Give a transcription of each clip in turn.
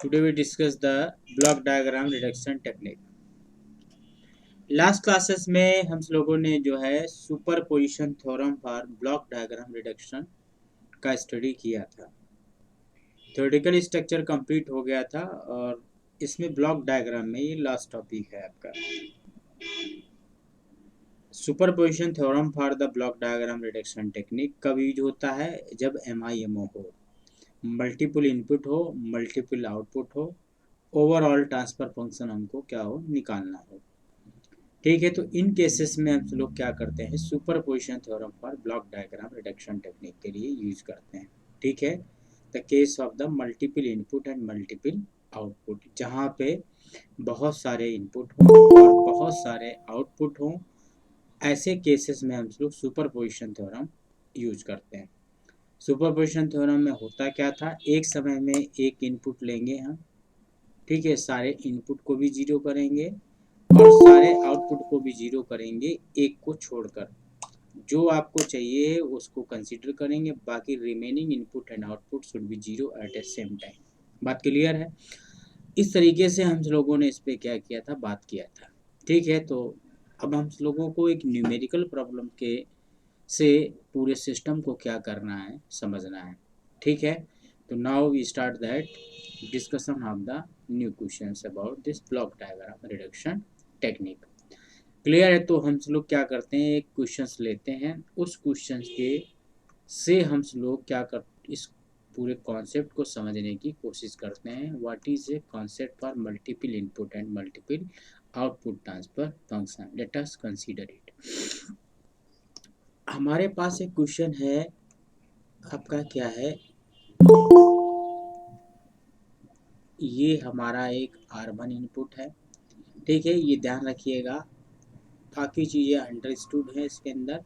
Today we discuss the block diagram reduction technique. Last classes में हम लोगों ने जो है superposition theorem for block diagram reduction का स्टडी किया था। थ्योरेटिकल स्ट्रक्चर कंप्लीट हो गया था और इसमें ब्लॉक डायग्राम में ये लास्ट टॉपिक है आपका। Superposition theorem for the block diagram reduction technique कब यूज होता है? जब MIMO हो, मल्टीपल इनपुट हो, मल्टीपल आउटपुट हो, ओवरऑल ट्रांसफर फंक्शन हमको क्या हो, निकालना हो। ठीक है, तो इन केसेस में हम लोग क्या करते हैं, superposition theorem for block diagram reduction technique के लिए यूज करते हैं। ठीक है, the case of the multiple input and multiple output, जहाँ पे बहुत सारे इनपुट हों और बहुत सारे आउटपुट हों, ऐसे केसेस में हम लोग सुपरपोजिशन थ्योरम यूज करते हैं। सुपरपोजिशन थ्योरम में होता क्या था, एक समय में एक इनपुट लेंगे हम, ठीक है, सारे इनपुट को भी जीरो करेंगे और सारे आउटपुट को भी जीरो करेंगे, एक को छोड़कर। जो आपको चाहिए उसको कंसीडर करेंगे, बाकी remaining input and output should be zero at a same time. बात क्लियर है? इस तरीके से हम लोगों ने इस पे क्या किया था, बात किया था। ठीक है, तो अब हम लोगों को एक न्यूमेरिकल प्रॉब्लम के से पूरे सिस्टम को क्या करना है, समझना है। ठीक है, तो now we start that discussion of the new questions about this block diagram reduction technique. Clear है? तो हम लोग क्या करते हैं, एक क्वेश्चंस लेते हैं, उस क्वेश्चंस के से हम लोग क्या कर इस पूरे कॉन्सेप्ट को समझने की कोशिश करते हैं। What is a concept for multiple input and multiple output transfer function, let us consider it. हमारे पास एक क्वेश्चन है, आपका क्या है, ये हमारा एक R1 इनपुट है। ठीक है, ये ध्यान रखिएगा, बाकी चीज़ें अंडरस्टूड है इसके अंदर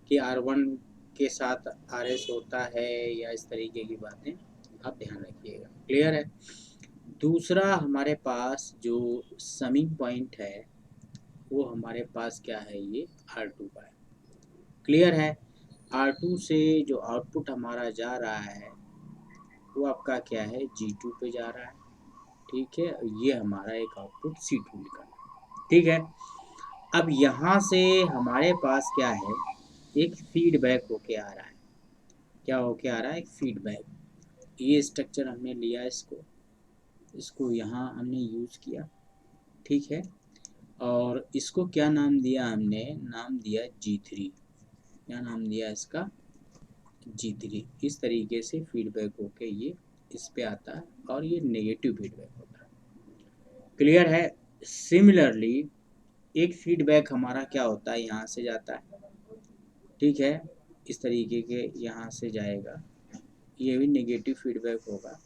कि R1 के साथ RS होता है या इस तरीके की बातें आप ध्यान रखिएगा। क्लियर है? दूसरा हमारे पास जो समिंग पॉइंट है वो हमारे पास क्या है, ये R2 का है। क्लियर है? R2 से जो आउटपुट हमारा जा रहा है वो आपका क्या है, G2 पे जा रहा है। ठीक है, ये हमारा एक आउटपुट C2 निकला। ठीक है, अब यहाँ से हमारे पास क्या है, एक फीडबैक होके आ रहा है। क्या होके आ रहा है, एक फीडबैक। ये स्ट्रक्चर हमने लिया, इसको इसको यहाँ हमने यूज़ किया। ठीक है, और इसको क्या नाम दिया हमने, नाम दिया G3। क्या नाम दिया इसका, G3। इस तरीके से फीडबैक होके ये इस पे आता है और ये नेगेटिव फीडबैक होता है। क्लियर है? सिमिलरली एक फीडबैक हमारा क्या होता है, यहाँ से जाता है। ठीक है, इस तरीके के यहाँ से जाएगा, ये भी नेगेटिव फीडबैक होगा।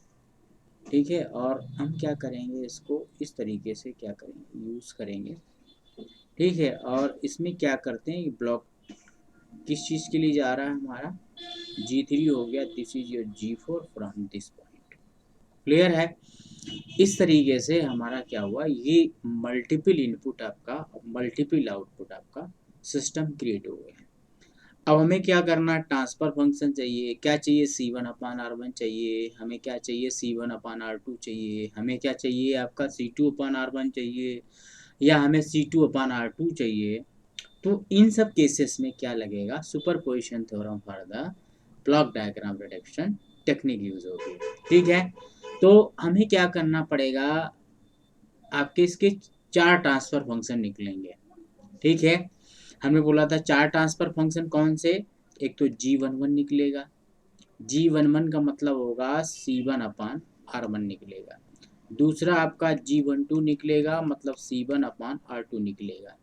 ठीक है, और हम क्या करेंगे, इसको इस तरीके से क्या करेंगे, यूज़ करेंगे। ठीक है, और इसमें क्या करते हैं, ब्लॉक किस चीज़ के लिए जा रहा है हमारा, G3 हो गया, this is your G4 from this point. Clear है? इस तरीके से हमारा क्या हुआ, ये मल्टीपल इनपुट आपका, मल्टीपल आउटपुट आपका सिस्टम क्रिएट हो गया। अब हमें क्या करना, ट्रांसफर फंक्शन चाहिए। क्या चाहिए, C1/R1 चाहिए, हमें क्या चाहिए, C1/R2 चाहिए, हमें क्या चाहिए आपका, C2/R1 चाहिए, या हमें C2/R2 चाहिए। तो इन सब केसेस में क्या लगेगा, superposition theorem for the block diagram reduction technique use होगी। ठीक है, तो हमें क्या करना पड़ेगा, आपके इसके चार ट्रांसफर फंक्शन निकलेंगे। ठीक है, हमने बोला था चार ट्रांसफर फंक्शन कौन से, एक तो G11 निकलेगा, G11 का मतलब होगा C1/R1 निकलेगा। दूसरा आपका G12 निकलेगा, मतलब C1/R2 निकलेगा।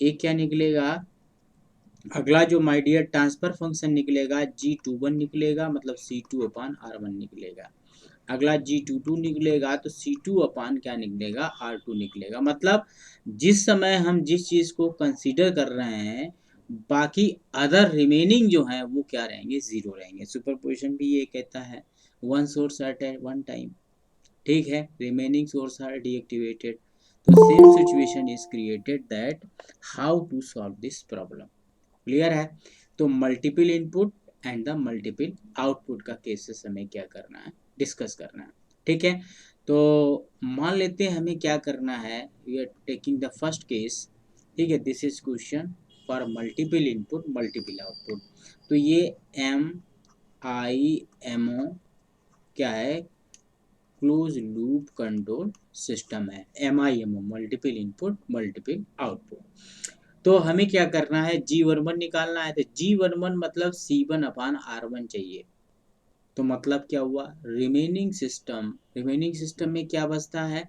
एक क्या निकलेगा, अगला जो माय डियर ट्रांसफर फंक्शन निकलेगा, G21 निकलेगा, मतलब C2/R1 निकलेगा। अगला G22 निकलेगा तो C2 क्या निकलेगा, R2 निकलेगा। मतलब जिस समय हम जिस चीज़ को कंसीडर कर रहे हैं, बाकी अदर रिमेनिंग जो हैं वो क्या रहेंगे, ज़ीरो रहेंगे। सुपरपोजिशन भी ये कहता है one source at one time. ठीक है, रिमेनिंग सोर्स आर डीएक्टिवेटेड। तो same situation is created that how to solve this problem. Clear है? तो multiple input and the multiple output का केसेस हमें क्या करना है, डिस्कस करना है। ठीक है। तो मान लेते हैं हमें क्या करना है, we are taking the first case. ठीक है, this is question for multiple input multiple output. तो ये MIMO क्या है, क्लोज लूप कंट्रोल सिस्टम है। MIMO multiple input multiple output. तो हमें क्या करना है, G11 निकालना है। तो G11 मतलब C1/R1 चाहिए। तो मतलब क्या हुआ, रिमेनिंग सिस्टम में क्या बचता है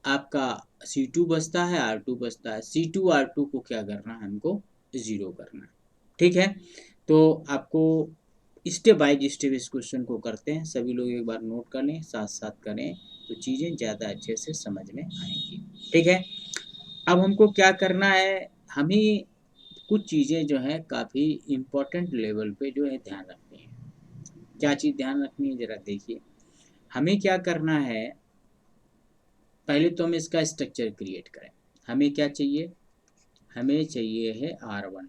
आपका, C2 बचता है, R2 बचता है। C2 R2 को क्या करना है, हमको जीरो करना है। ठीक है, तो आपको स्टेप बाय स्टेप इस क्वेश्चन को करते हैं, सभी लोग एक बार नोट कर लें, साथ साथ करें तो चीज़ें ज़्यादा अच्छे से समझ में आएंगी। ठीक है, अब हमको क्या करना है, हमें कुछ चीज़ें जो है काफ़ी इम्पोर्टेंट लेवल पे जो है ध्यान रखनी है। क्या चीज़ ध्यान रखनी है, ज़रा देखिए। हमें क्या करना है, पहले तो हम इसका स्ट्रक्चर क्रिएट करें। हमें क्या चाहिए, हमें चाहिए है R1।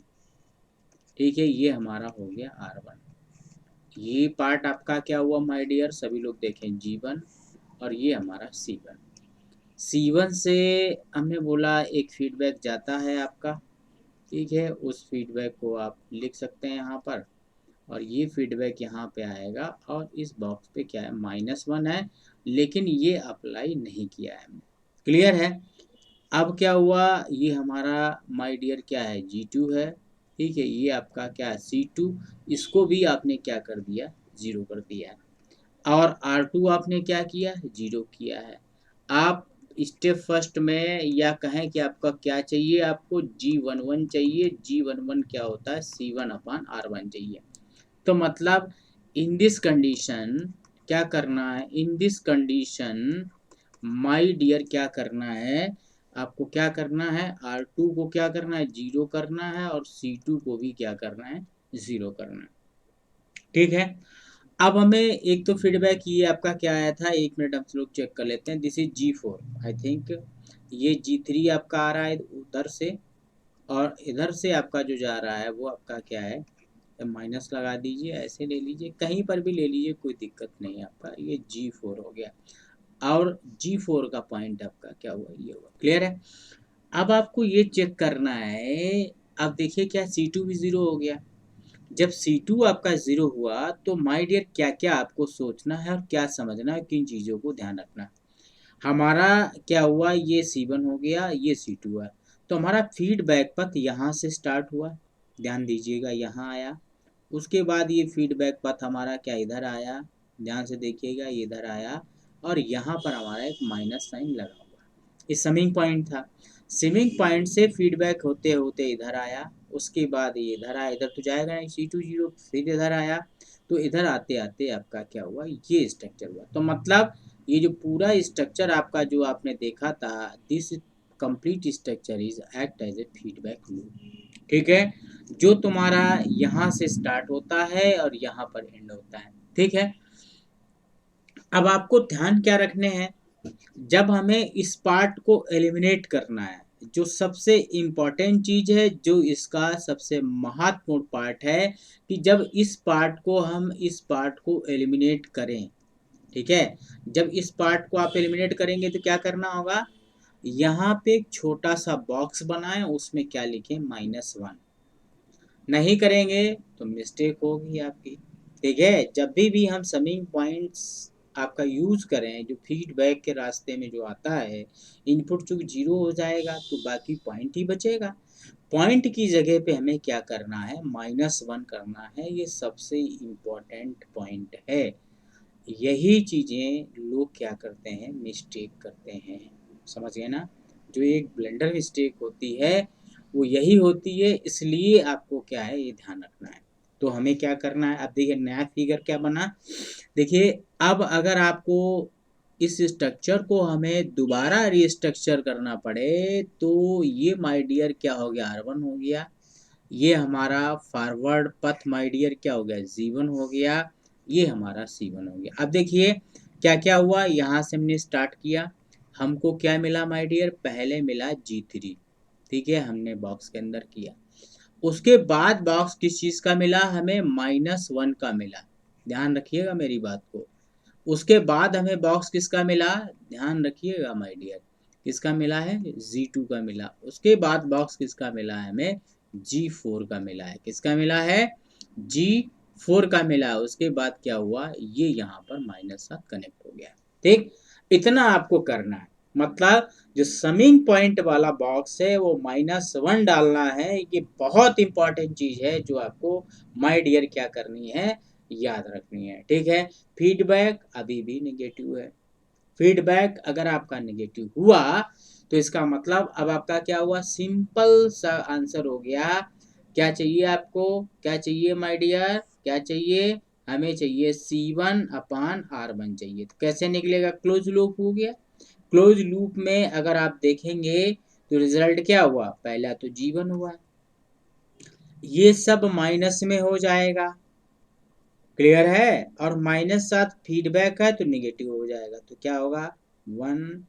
ठीक है, ये हमारा हो गया R1। ये पार्ट आपका क्या हुआ माय डियर, सभी लोग देखें G1, और ये हमारा C1। C1 से हमने बोला एक फीडबैक जाता है आपका। ठीक है, उस फीडबैक को आप लिख सकते हैं यहाँ पर, और ये फीडबैक यहाँ पे आएगा, और इस बॉक्स पे क्या है, -1 है, लेकिन ये अप्लाई नहीं किया है हमने। क्लियर है। अब क्या हुआ, ये हमारा माय डियर क्या है, G2 है। ठीक है, ये आपका क्या है, C2। इसको भी आपने क्या कर दिया, जीरो कर दिया है। और R2 आपने क्या किया, जीरो किया है। आप स्टेप फर्स्ट में या कहें कि आपका क्या चाहिए, आपको G11 चाहिए। G11 क्या होता है, C1/R1 चाहिए। तो मतलब इन दिस कंडीशन क्या करना है, in this condition my dear क्या करना है, आपको क्या करना है, R2 को क्या करना है, जीरो करना है, और C2 को भी क्या करना है, जीरो करना है। ठीक है, अब हमें एक तो फीडबैक ये आपका क्या आया था, 1 मिनट हम लोग चेक कर लेते हैं। This is G4 I think. ये G3 आपका आ रहा है उधर से, और इधर से आपका जो जा रहा है वो आपका क्या है, माइनस लगा दीजिए, ऐसे ले लीजिए, कहीं पर भी ले लीजिए, कोई दिक्कत नहीं है। आपका ये G4 हो गया, और G4 का पॉइंट आपका क्या हुआ, ये हुआ। क्लियर है। अब आपको ये चेक करना है, अब देखिए क्या, C2 भी ज़ीरो हो गया। जब C2 आपका ज़ीरो हुआ तो माय डियर क्या क्या आपको सोचना है और क्या समझना है, किन चीज़ों को ध्यान रखना है। हमारा क्या हुआ, ये C1 हो गया, ये C2 है। तो हमारा फीडबैक पथ यहाँ से स्टार्ट हुआ, ध्यान दीजिएगा, यहाँ आया। उसके बाद ये फीडबैक पथ हमारा क्या इधर आया, ध्यान से देखिएगा, ये इधर आया, और यहाँ पर हमारा एक माइनस साइन लगा हुआ। ये समिंग पॉइंट था। समिंग पॉइंट से फीडबैक होते होते इधर आया, उसके बाद ये इधर आया, इधर तो जाएगा नहीं, C2 जीरो, फिर इधर आया। तो इधर आते आते आपका क्या हुआ, ये स्ट्रक्चर हुआ। तो मतलब ये जो पूरा स्ट्रक्चर आपका जो आपने देखा था, this complete structure is act as a feedback loop. ठीक है, जो तुम्हारा यहाँ से स्टार्ट होता है और यहाँ पर एंड होता है। ठीक है, अब आपको ध्यान क्या रखने हैं, जब हमें इस पार्ट को एलिमिनेट करना है, जो सबसे इम्पॉर्टेंट चीज है, जो इसका सबसे महत्वपूर्ण पार्ट है, कि जब इस पार्ट को हम इस पार्ट को एलिमिनेट करें। ठीक है, जब इस पार्ट को आप एलिमिनेट करेंगे तो क्या करना होगा, यहाँ पे एक छोटा सा बॉक्स बनाएं, उसमें क्या लिखें, -1। नहीं करेंगे तो मिस्टेक होगी आपकी। ठीक है, जब भी हम समिंग पॉइंट्स आपका यूज करें, जो फीडबैक के रास्ते में जो आता है, इनपुट चूंकि जीरो हो जाएगा तो बाकी पॉइंट ही बचेगा। पॉइंट की जगह पे हमें क्या करना है, -1 करना है। ये सबसे इम्पोर्टेंट पॉइंट है। यही चीज़ें लोग क्या करते हैं, मिस्टेक करते हैं। समझ गए ना, जो एक ब्लेंडर मिस्टेक होती है वो यही होती है। इसलिए आपको क्या है, ये ध्यान रखना है। तो हमें क्या करना है, अब देखिए नया फिगर क्या बना। देखिए, अब अगर आपको इस स्ट्रक्चर को हमें दोबारा रीस्ट्रक्चर करना पड़े, तो ये माय डियर क्या हो गया, R1 हो गया। ये हमारा फॉरवर्ड पथ माय डियर क्या हो गया, G1 हो गया। ये हमारा C1 हो गया। अब देखिए क्या क्या हुआ, यहाँ से हमने स्टार्ट किया, हमको क्या मिला माय डियर, पहले मिला G3। ठीक है, हमने बॉक्स के अंदर किया। उसके बाद बॉक्स किस चीज़ का मिला, हमें -1 का मिला। ध्यान रखिएगा मेरी बात को, उसके बाद हमें बॉक्स किसका मिला, ध्यान रखिएगा माय डियर, किसका मिला है, G2 का मिला। उसके बाद बॉक्स किसका मिला है, हमें G4 का मिला है। किसका मिला है, G4 का मिला है। उसके बाद क्या हुआ, ये यहाँ पर माइनस साथ कनेक्ट हो गया। ठीक, इतना आपको करना है। मतलब जो समिंग पॉइंट वाला बॉक्स है वो -1 डालना है। ये बहुत इंपॉर्टेंट चीज है जो आपको माय डियर क्या करनी है, याद रखनी है। ठीक है, फीडबैक अभी भी नेगेटिव है। फीडबैक अगर आपका नेगेटिव हुआ तो इसका मतलब अब आपका क्या हुआ, सिंपल सा आंसर हो गया। क्या चाहिए आपको, क्या चाहिए माय डियर, क्या चाहिए, हमें चाहिए C1/R1 चाहिए। तो कैसे निकलेगा, क्लोज लूप हो गया। क्लोज लूप में अगर आप देखेंगे तो रिजल्ट क्या हुआ, पहला तो G1 हुआ, ये सब माइनस में हो जाएगा। क्लियर है, और माइनस साथ फीडबैक है तो निगेटिव हो जाएगा। तो क्या होगा, 1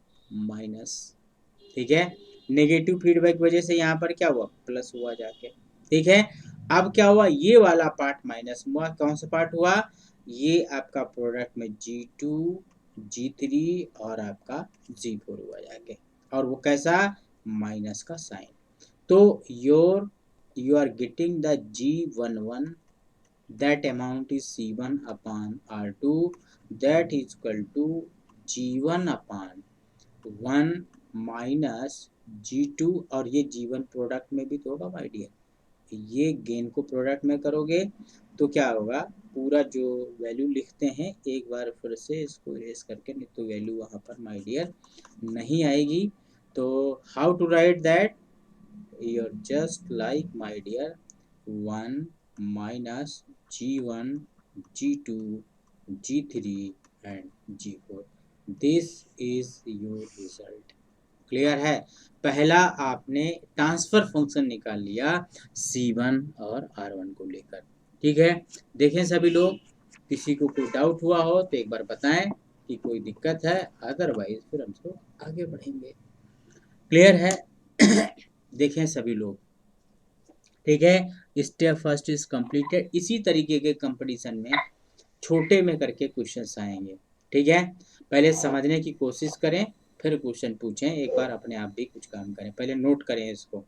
- ठीक है, नेगेटिव फीडबैक की वजह से यहाँ पर क्या हुआ, प्लस हुआ जाके। ठीक है, अब क्या हुआ, ये वाला पार्ट माइनस हुआ। कौन सा पार्ट हुआ, ये आपका प्रोडक्ट में G2 G3 और आपका G4 हुआ जाके, और वो कैसा, माइनस का साइन। तो you are getting the G11, that amount is C1/R2, that is equal to G1/1 minus G2, और ये G1 प्रोडक्ट में भी तो होगा माय डियर। ये गेन को प्रोडक्ट में करोगे तो क्या होगा, पूरा जो वैल्यू लिखते हैं एक बार फिर से इसको इरेज करके, नहीं तो वैल्यू वहाँ पर माय डियर नहीं आएगी। तो how to write that, you're just like my dear 1 minus G1 G2 G3 and G4, this is your result। Clear है, पहला आपने ट्रांसफर फंक्शन निकाल लिया C1 और R1 को लेकर। ठीक है, देखें सभी लोग, किसी को कोई डाउट हुआ हो तो एक बार बताएं कि कोई दिक्कत है, अदरवाइज फिर हम लोग आगे बढ़ेंगे। क्लियर है देखें सभी लोग, ठीक है, स्टेप फर्स्ट इज कंप्लीटेड। इसी तरीके के कंपटीशन में छोटे में करके क्वेश्चंस आएंगे। ठीक है, पहले समझने की कोशिश करें, फिर क्वेश्चन पूछें। एक बार अपने आप भी कुछ काम करें, पहले नोट करें इसको,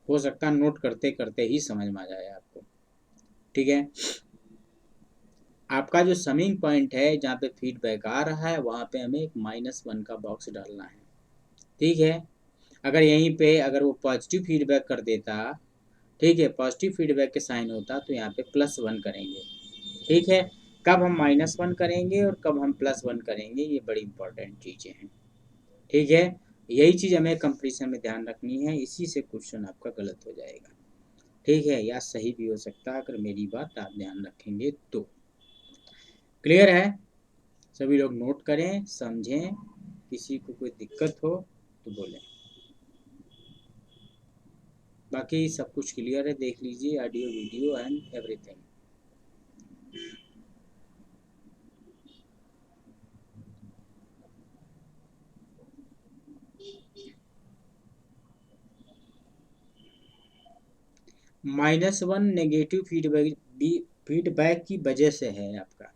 हो सकता है नोट करते करते ही समझ में आ जाए आपको। ठीक है, आपका जो समिंग पॉइंट है जहाँ पे फीडबैक आ रहा है वहाँ पे हमें एक -1 का बॉक्स डालना है। ठीक है, अगर यहीं पे अगर वो पॉजिटिव फीडबैक कर देता, ठीक है, पॉजिटिव फीडबैक के साइन होता तो यहाँ पे +1 करेंगे। ठीक है, कब हम -1 करेंगे और कब हम +1 करेंगे, ये बड़ी इंपॉर्टेंट चीज़ें हैं। ठीक है, यही चीज़ हमें कंपटीशन में ध्यान रखनी है, इसी से क्वेश्चन आपका गलत हो जाएगा। ठीक है, या सही भी हो सकता है अगर मेरी बात आप ध्यान रखेंगे तो। क्लियर है, सभी लोग नोट करें, समझें, किसी को कोई दिक्कत हो तो बोलें। बाकी सब कुछ क्लियर है, देख लीजिए audio video and everything. -1 negative feedback की वजह से है आपका।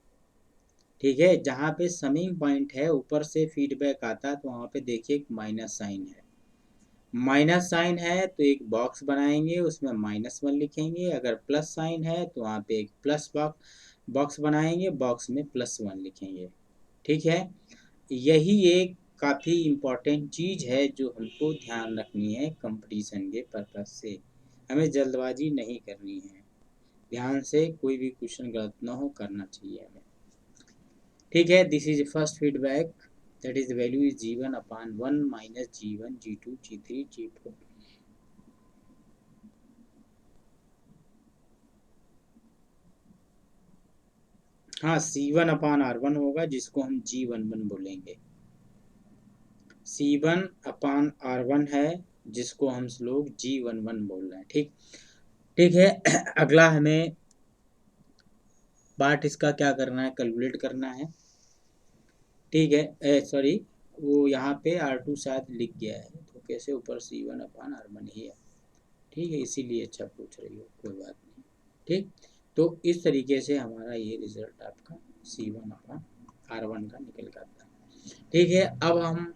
ठीक है, जहाँ पे समिंग पॉइंट है ऊपर से फीडबैक आता है तो वहाँ पे देखिए एक माइनस साइन है। माइनस साइन है तो एक बॉक्स बनाएंगे, उसमें -1 लिखेंगे। अगर प्लस साइन है तो वहाँ पे एक प्लस बॉक्स बनाएंगे, बॉक्स में +1 लिखेंगे। ठीक है, यही एक काफ़ी इम्पोर्टेंट चीज़ है जो हमको ध्यान रखनी है कंपटीशन के पर्पज से। हमें जल्दबाजी नहीं करनी है, ध्यान से कोई भी क्वेश्चन गलत ना हो, करना चाहिए हमें। ठीक है, this is first feedback, that is the value is G1/1 minus G1 G2 G3 G4। हाँ, C1/R1 होगा जिसको हम G11 बोलेंगे। C1/R1 है जिसको हम लोग G11 बोल रहे हैं। ठीक, ठीक है अगला हमें पार्ट इसका क्या करना है, कैलकुलेट करना है। ठीक है, सॉरी, वो यहाँ पे R2 शायद लिख गया है, तो कैसे ऊपर C1/R1 ही है। ठीक है, इसीलिए अच्छा पूछ रही हो, कोई बात नहीं। ठीक, तो इस तरीके से हमारा ये रिजल्ट आपका C1/R1 R1 का निकल के आता है। ठीक है, अब हम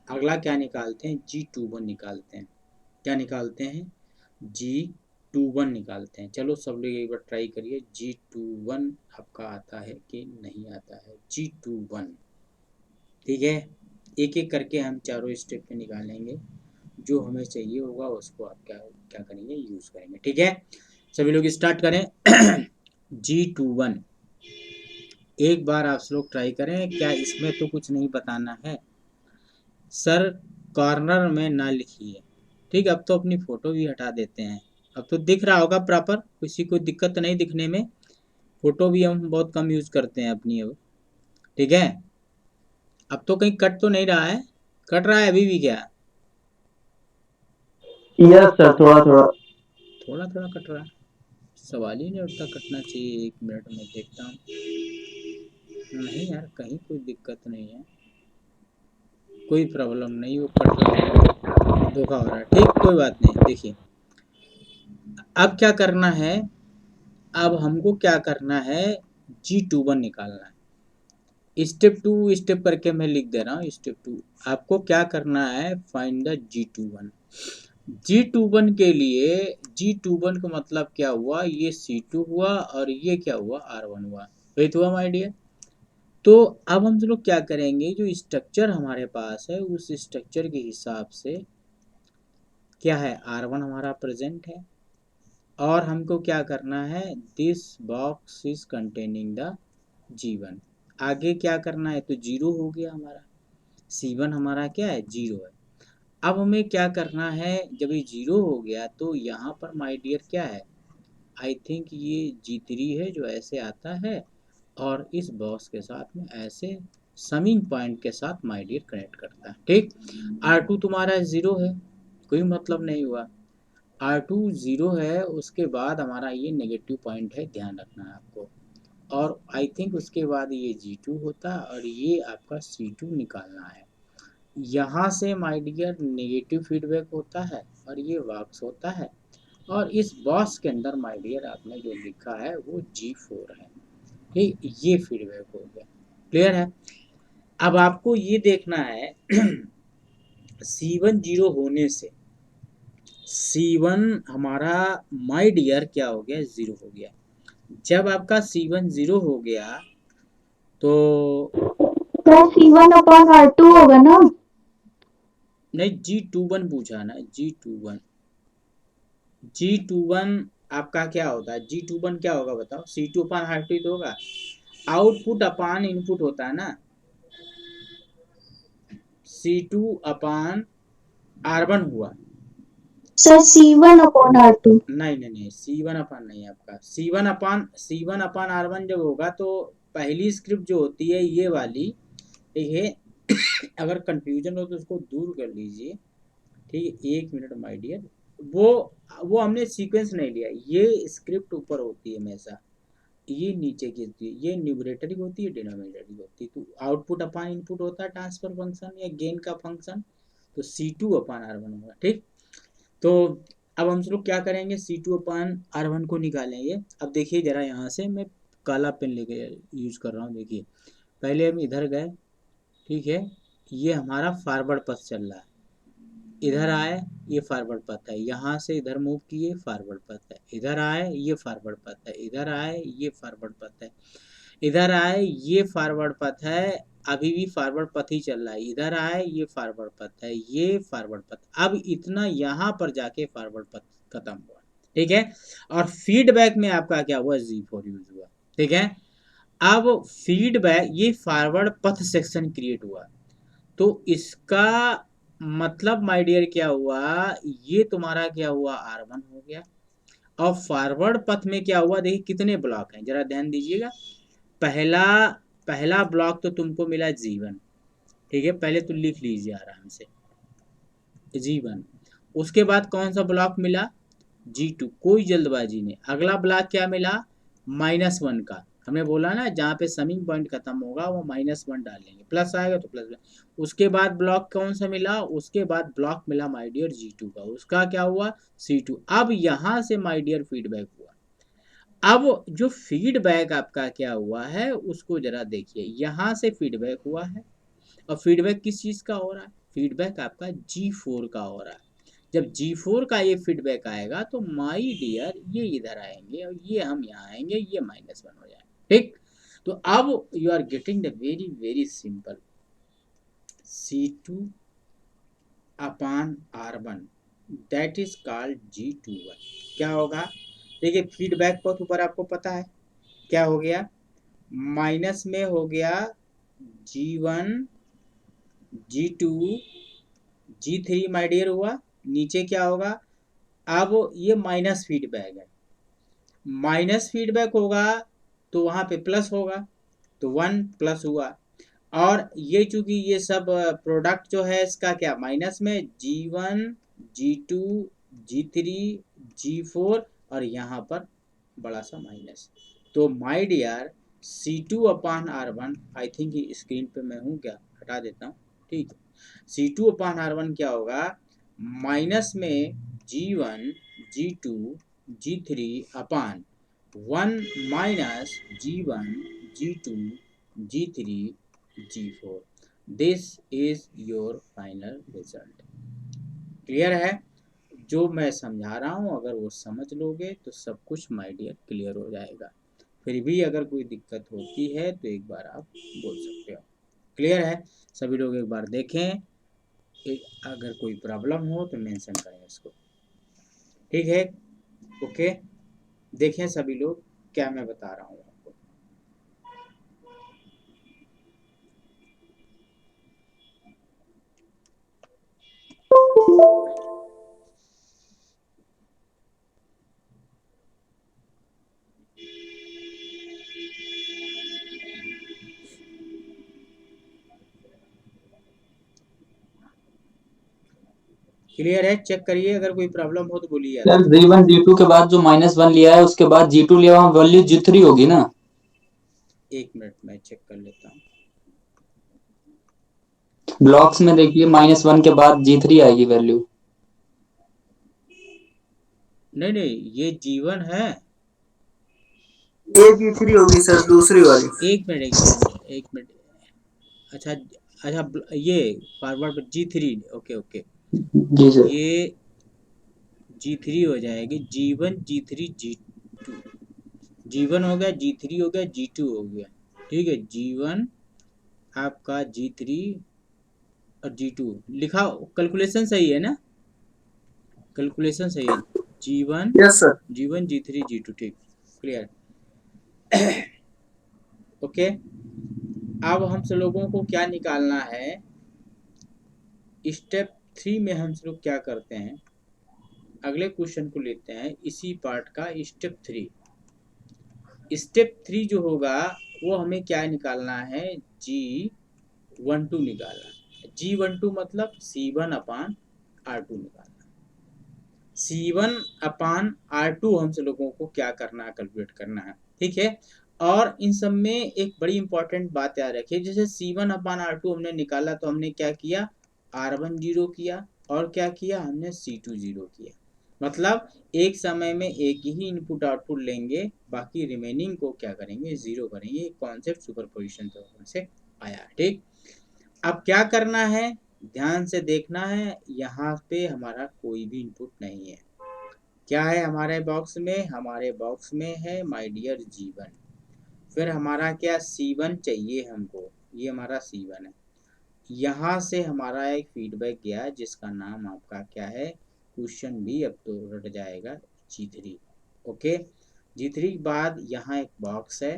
अगला क्या निकालते हैं, G21 निकालते हैं। क्या निकालते हैं, G21 निकालते हैं। चलो सब लोग एक बार ट्राई करिए, G21 आपका आता है कि नहीं आता है। G21, ठीक है, एक एक करके हम चारों स्टेप पे निकालेंगे, जो हमें चाहिए होगा उसको आप क्या क्या करेंगे, यूज करेंगे। ठीक है, सभी लोग स्टार्ट करें। G21 एक बार आप लोग ट्राई करें, क्या इसमें तो कुछ नहीं बताना है सर, कॉर्नर में ना लिखिए। ठीक, अब तो अपनी फोटो भी हटा देते हैं, अब तो दिख रहा होगा प्रॉपर, किसी को दिक्कत नहीं दिखने में। फोटो भी हम बहुत कम यूज करते हैं अपनी अब। ठीक है, अब तो कहीं कट तो नहीं रहा है, कट रहा है अभी भी क्या? यस सर, थोड़ा थोड़ा। थोड़ा थोड़ा कट रहा है, सवाल ही नहीं उठता कटना चाहिए। एक मिनट में देखता हूँ। नहीं यार, कहीं कोई दिक्कत नहीं है, कोई प्रॉब्लम नहीं, वो कट रहा है, धोखा हो रहा है। ठीक, कोई बात नहीं। देखिए अब क्या करना है, अब हमको क्या करना है, G21 निकालना है। स्टेप 2 स्टेप करके मैं लिख दे रहा हूँ। स्टेप 2 आपको क्या करना है, फाइंड द G21। G21 के लिए, G21 का मतलब क्या हुआ, ये C2 हुआ और ये क्या हुआ, R1 हुआ। वही तो हुआ माय डियर। तो अब हम लोग क्या करेंगे, जो स्ट्रक्चर हमारे पास है उस स्ट्रक्चर के हिसाब से क्या है, R1 हमारा प्रेजेंट है, और हमको क्या करना है, this box is containing the G1। आगे क्या करना है, तो जीरो हो गया हमारा, C1 हमारा क्या है, जीरो है। अब हमें क्या करना है, जब ये जीरो हो गया तो यहाँ पर माय डियर क्या है, आई थिंक ये G3 है जो ऐसे आता है, और इस बॉक्स के साथ में ऐसे समिंग पॉइंट के साथ माय डियर कनेक्ट करता है। ठीक, R2 तुम्हारा जीरो है, कोई मतलब नहीं हुआ। R2 जीरो है, उसके बाद हमारा ये नेगेटिव पॉइंट है, ध्यान रखना है आपको। और आई थिंक उसके बाद ये G2 होता है, और ये आपका C2 निकालना है। यहाँ से माय डियर नेगेटिव फीडबैक होता है और ये बॉक्स होता है, और इस बॉक्स के अंदर माय डियर आपने जो लिखा है वो G4 है। ठीक, ये फीडबैक हो गया, क्लियर है। अब आपको ये देखना है C1 जीरो होने से C1 हमारा माय डियर क्या हो गया, जीरो हो गया। जब आपका C1 जीरो हो गया तो सर C1/R2 होगा ना? नहीं, G21 पूछा ना, G21 आपका क्या होता है, G21 क्या होगा बताओ, C2/R2 तो होगा, आउटपुट अपान इनपुट होता है ना, C2/R1 हुआ। Sir C1/R2। नहीं नहीं नहीं, C1 अपान नहीं, आपका C1 अपान R1 जब होगा तो पहली स्क्रिप्ट जो होती है ये वाली, ठीक है। अगर कंफ्यूजन हो तो उसको दूर कर लीजिए। ठीक है, एक मिनट माय डियर, वो वो हमने सीक्वेंस नहीं लिया, ये स्क्रिप्ट ऊपर होती है हमेशा, ये नीचे की होती है, ये न्यूमरेटर की होती है, डिनोमिनेटर की होती है। तो आउटपुट अपान इनपुट होता है ट्रांसफर फंक्शन या गेन का फंक्शन, तो C2/R1 होगा। ठीक, तो अब हम लोग क्या करेंगे, C2/R1 को निकालेंगे। अब देखिए जरा, यहाँ से मैं काला पेन लेके यूज कर रहा हूँ। देखिए पहले हम इधर गए, ठीक है, ये हमारा फॉरवर्ड पथ चल रहा है, इधर आए ये फॉरवर्ड पथ है, यहाँ से इधर मूव किए फॉरवर्ड पथ है, इधर आए ये फॉरवर्ड पथ है, इधर आए ये फॉरवर्ड पथ है, इधर आए ये फॉरवर्ड पथ है, अभी भी फॉरवर्ड पथ ही चल रहा है, इधर आए ये फॉरवर्ड पथ है, ये फॉरवर्ड पथ, अब इतना यहाँ पर जाके फॉरवर्ड पथ खत्म हुआ। ठीक है, और फीडबैक में आपका क्या हुआ, G4 यूज हुआ। ठीक है, अब फीडबैक ये फॉरवर्ड पथ सेक्शन क्रिएट हुआ, तो इसका मतलब माय डियर क्या हुआ, ये तुम्हारा क्या हुआ, R1 हो गया। और फॉरवर्ड पथ में क्या हुआ, देखिए कितने ब्लॉक हैं, जरा ध्यान दीजिएगा। पहला पहला ब्लॉक तो तुमको मिला G1, ठीक है, पहले तो लिख लीजिए आराम से, G1। उसके बाद कौन सा ब्लॉक मिला, G2, कोई जल्दबाजी नहीं। अगला ब्लॉक क्या मिला, -1 का, हमने बोला ना जहाँ पे समिंग पॉइंट खत्म होगा वो -1 डालेंगे, प्लस आएगा तो प्लस। उसके बाद ब्लॉक कौन सा मिला, उसके बाद ब्लॉक मिला माय डियर G2 का, उसका क्या हुआ, C2। अब यहाँ से माय डियर फीडबैक हुआ। अब जो फीडबैक आपका क्या हुआ है उसको जरा देखिए, यहाँ से फीडबैक हुआ है और फीडबैक किस चीज़ का हो रहा है, फीडबैक आपका G4 का हो रहा है। जब G4 का ये फीडबैक आएगा तो माई डियर ये इधर आएंगे और ये हम यहाँ आएंगे, ये -1 हो जाएगा। ठीक, तो अब you are getting the very very simple C2 upon R1 that is called G21। क्या होगा, देखिए फीडबैक बहुत ऊपर आपको पता है क्या हो गया, माइनस में हो गया G1 G2 G3 my dear हुआ, नीचे क्या होगा, अब ये माइनस फीडबैक है, माइनस फीडबैक होगा तो वहाँ पे प्लस होगा तो 1 प्लस हुआ, और ये चूंकि ये सब प्रोडक्ट जो है इसका क्या माइनस में G1 G2 G3 G4 और यहाँ पर बड़ा सा माइनस। तो my dear C2 upon R1, I think screen पे मैं हूँ क्या, हटा देता हूँ। ठीक है, C2 अपान R1 क्या होगा, माइनस में G1 G2 G3 upon 1 minus G1 G2 G3 G4, this is your final result. Clear है, जो मैं समझा रहा हूँ अगर वो समझ लोगे तो सब कुछ माय डियर क्लियर हो जाएगा। फिर भी अगर कोई दिक्कत होती है तो एक बार आप बोल सकते हो। क्लियर है, सभी लोग एक बार देखें, अगर कोई प्रॉब्लम हो तो मेंशन करें इसको। ठीक है, ओके, देखें सभी लोग क्या मैं बता रहा हूँ आपको। क्लियर है, चेक करिए, अगर कोई प्रॉब्लम हो तो बोलिए। सर G1 G2 के बाद जो -1 लिया है उसके बाद G2 लिया वहाँ वैल्यू G3 होगी ना? एक मिनट में चेक कर लेता हूँ। ब्लॉक्स में देखिए -1 के बाद G3 आएगी वैल्यू। नहीं नहीं, ये G1 है, ये G3 होगी सर, दूसरी वाली। एक मिनट एक मिनट एक मिनट, अच्छा अच्छा, ये फॉरवर्ड G3, ओके ओके, जी सर। ये G3 हो जाएगी, G1 G3 G2, G1 हो गया, G3 हो गया, G2 हो गया। ठीक है, G1 आपका G3 और G2 लिखा, कैलकुलेशन सही है ना, कैलकुलेशन सही है, G1 yes sir. G1 G3 G2, ठीक, क्लियर। ओके, अब हम सब लोगों को क्या निकालना है, स्टेप 3 में हम सब लोग क्या करते हैं, अगले क्वेश्चन को लेते हैं इसी पार्ट का स्टेप 3। स्टेप 3 जो होगा वो हमें क्या निकालना है, G12 निकालना है। G12 मतलब C1 अपान R2 निकालना, C1 अपान R2 हम सब लोगों को क्या करना है, कैलकुलेट करना है। ठीक है, और इन सब में एक बड़ी इंपॉर्टेंट बात याद रखिए, जैसे C1 अपान R2 हमने निकाला तो हमने क्या किया, R1 जीरो किया और क्या किया हमने C2 जीरो किया, मतलब एक समय में एक ही इनपुट आउटपुट लेंगे, बाकी रिमेनिंग को क्या करेंगे, जीरो करेंगे। कॉन्सेप्ट सुपरपोजिशन से आया। ठीक, अब क्या करना है, ध्यान से देखना है, यहाँ पे हमारा कोई भी इनपुट नहीं है। क्या है हमारे बॉक्स में, हमारे बॉक्स में है माय डियर G1, फिर हमारा क्या C1 चाहिए हमको, ये हमारा C1 है। यहाँ से हमारा एक फीडबैक गया जिसका नाम आपका क्या है, क्वेश्चन भी अब तो रट जाएगा, G3। ओके, G3 के बाद यहाँ एक बॉक्स है,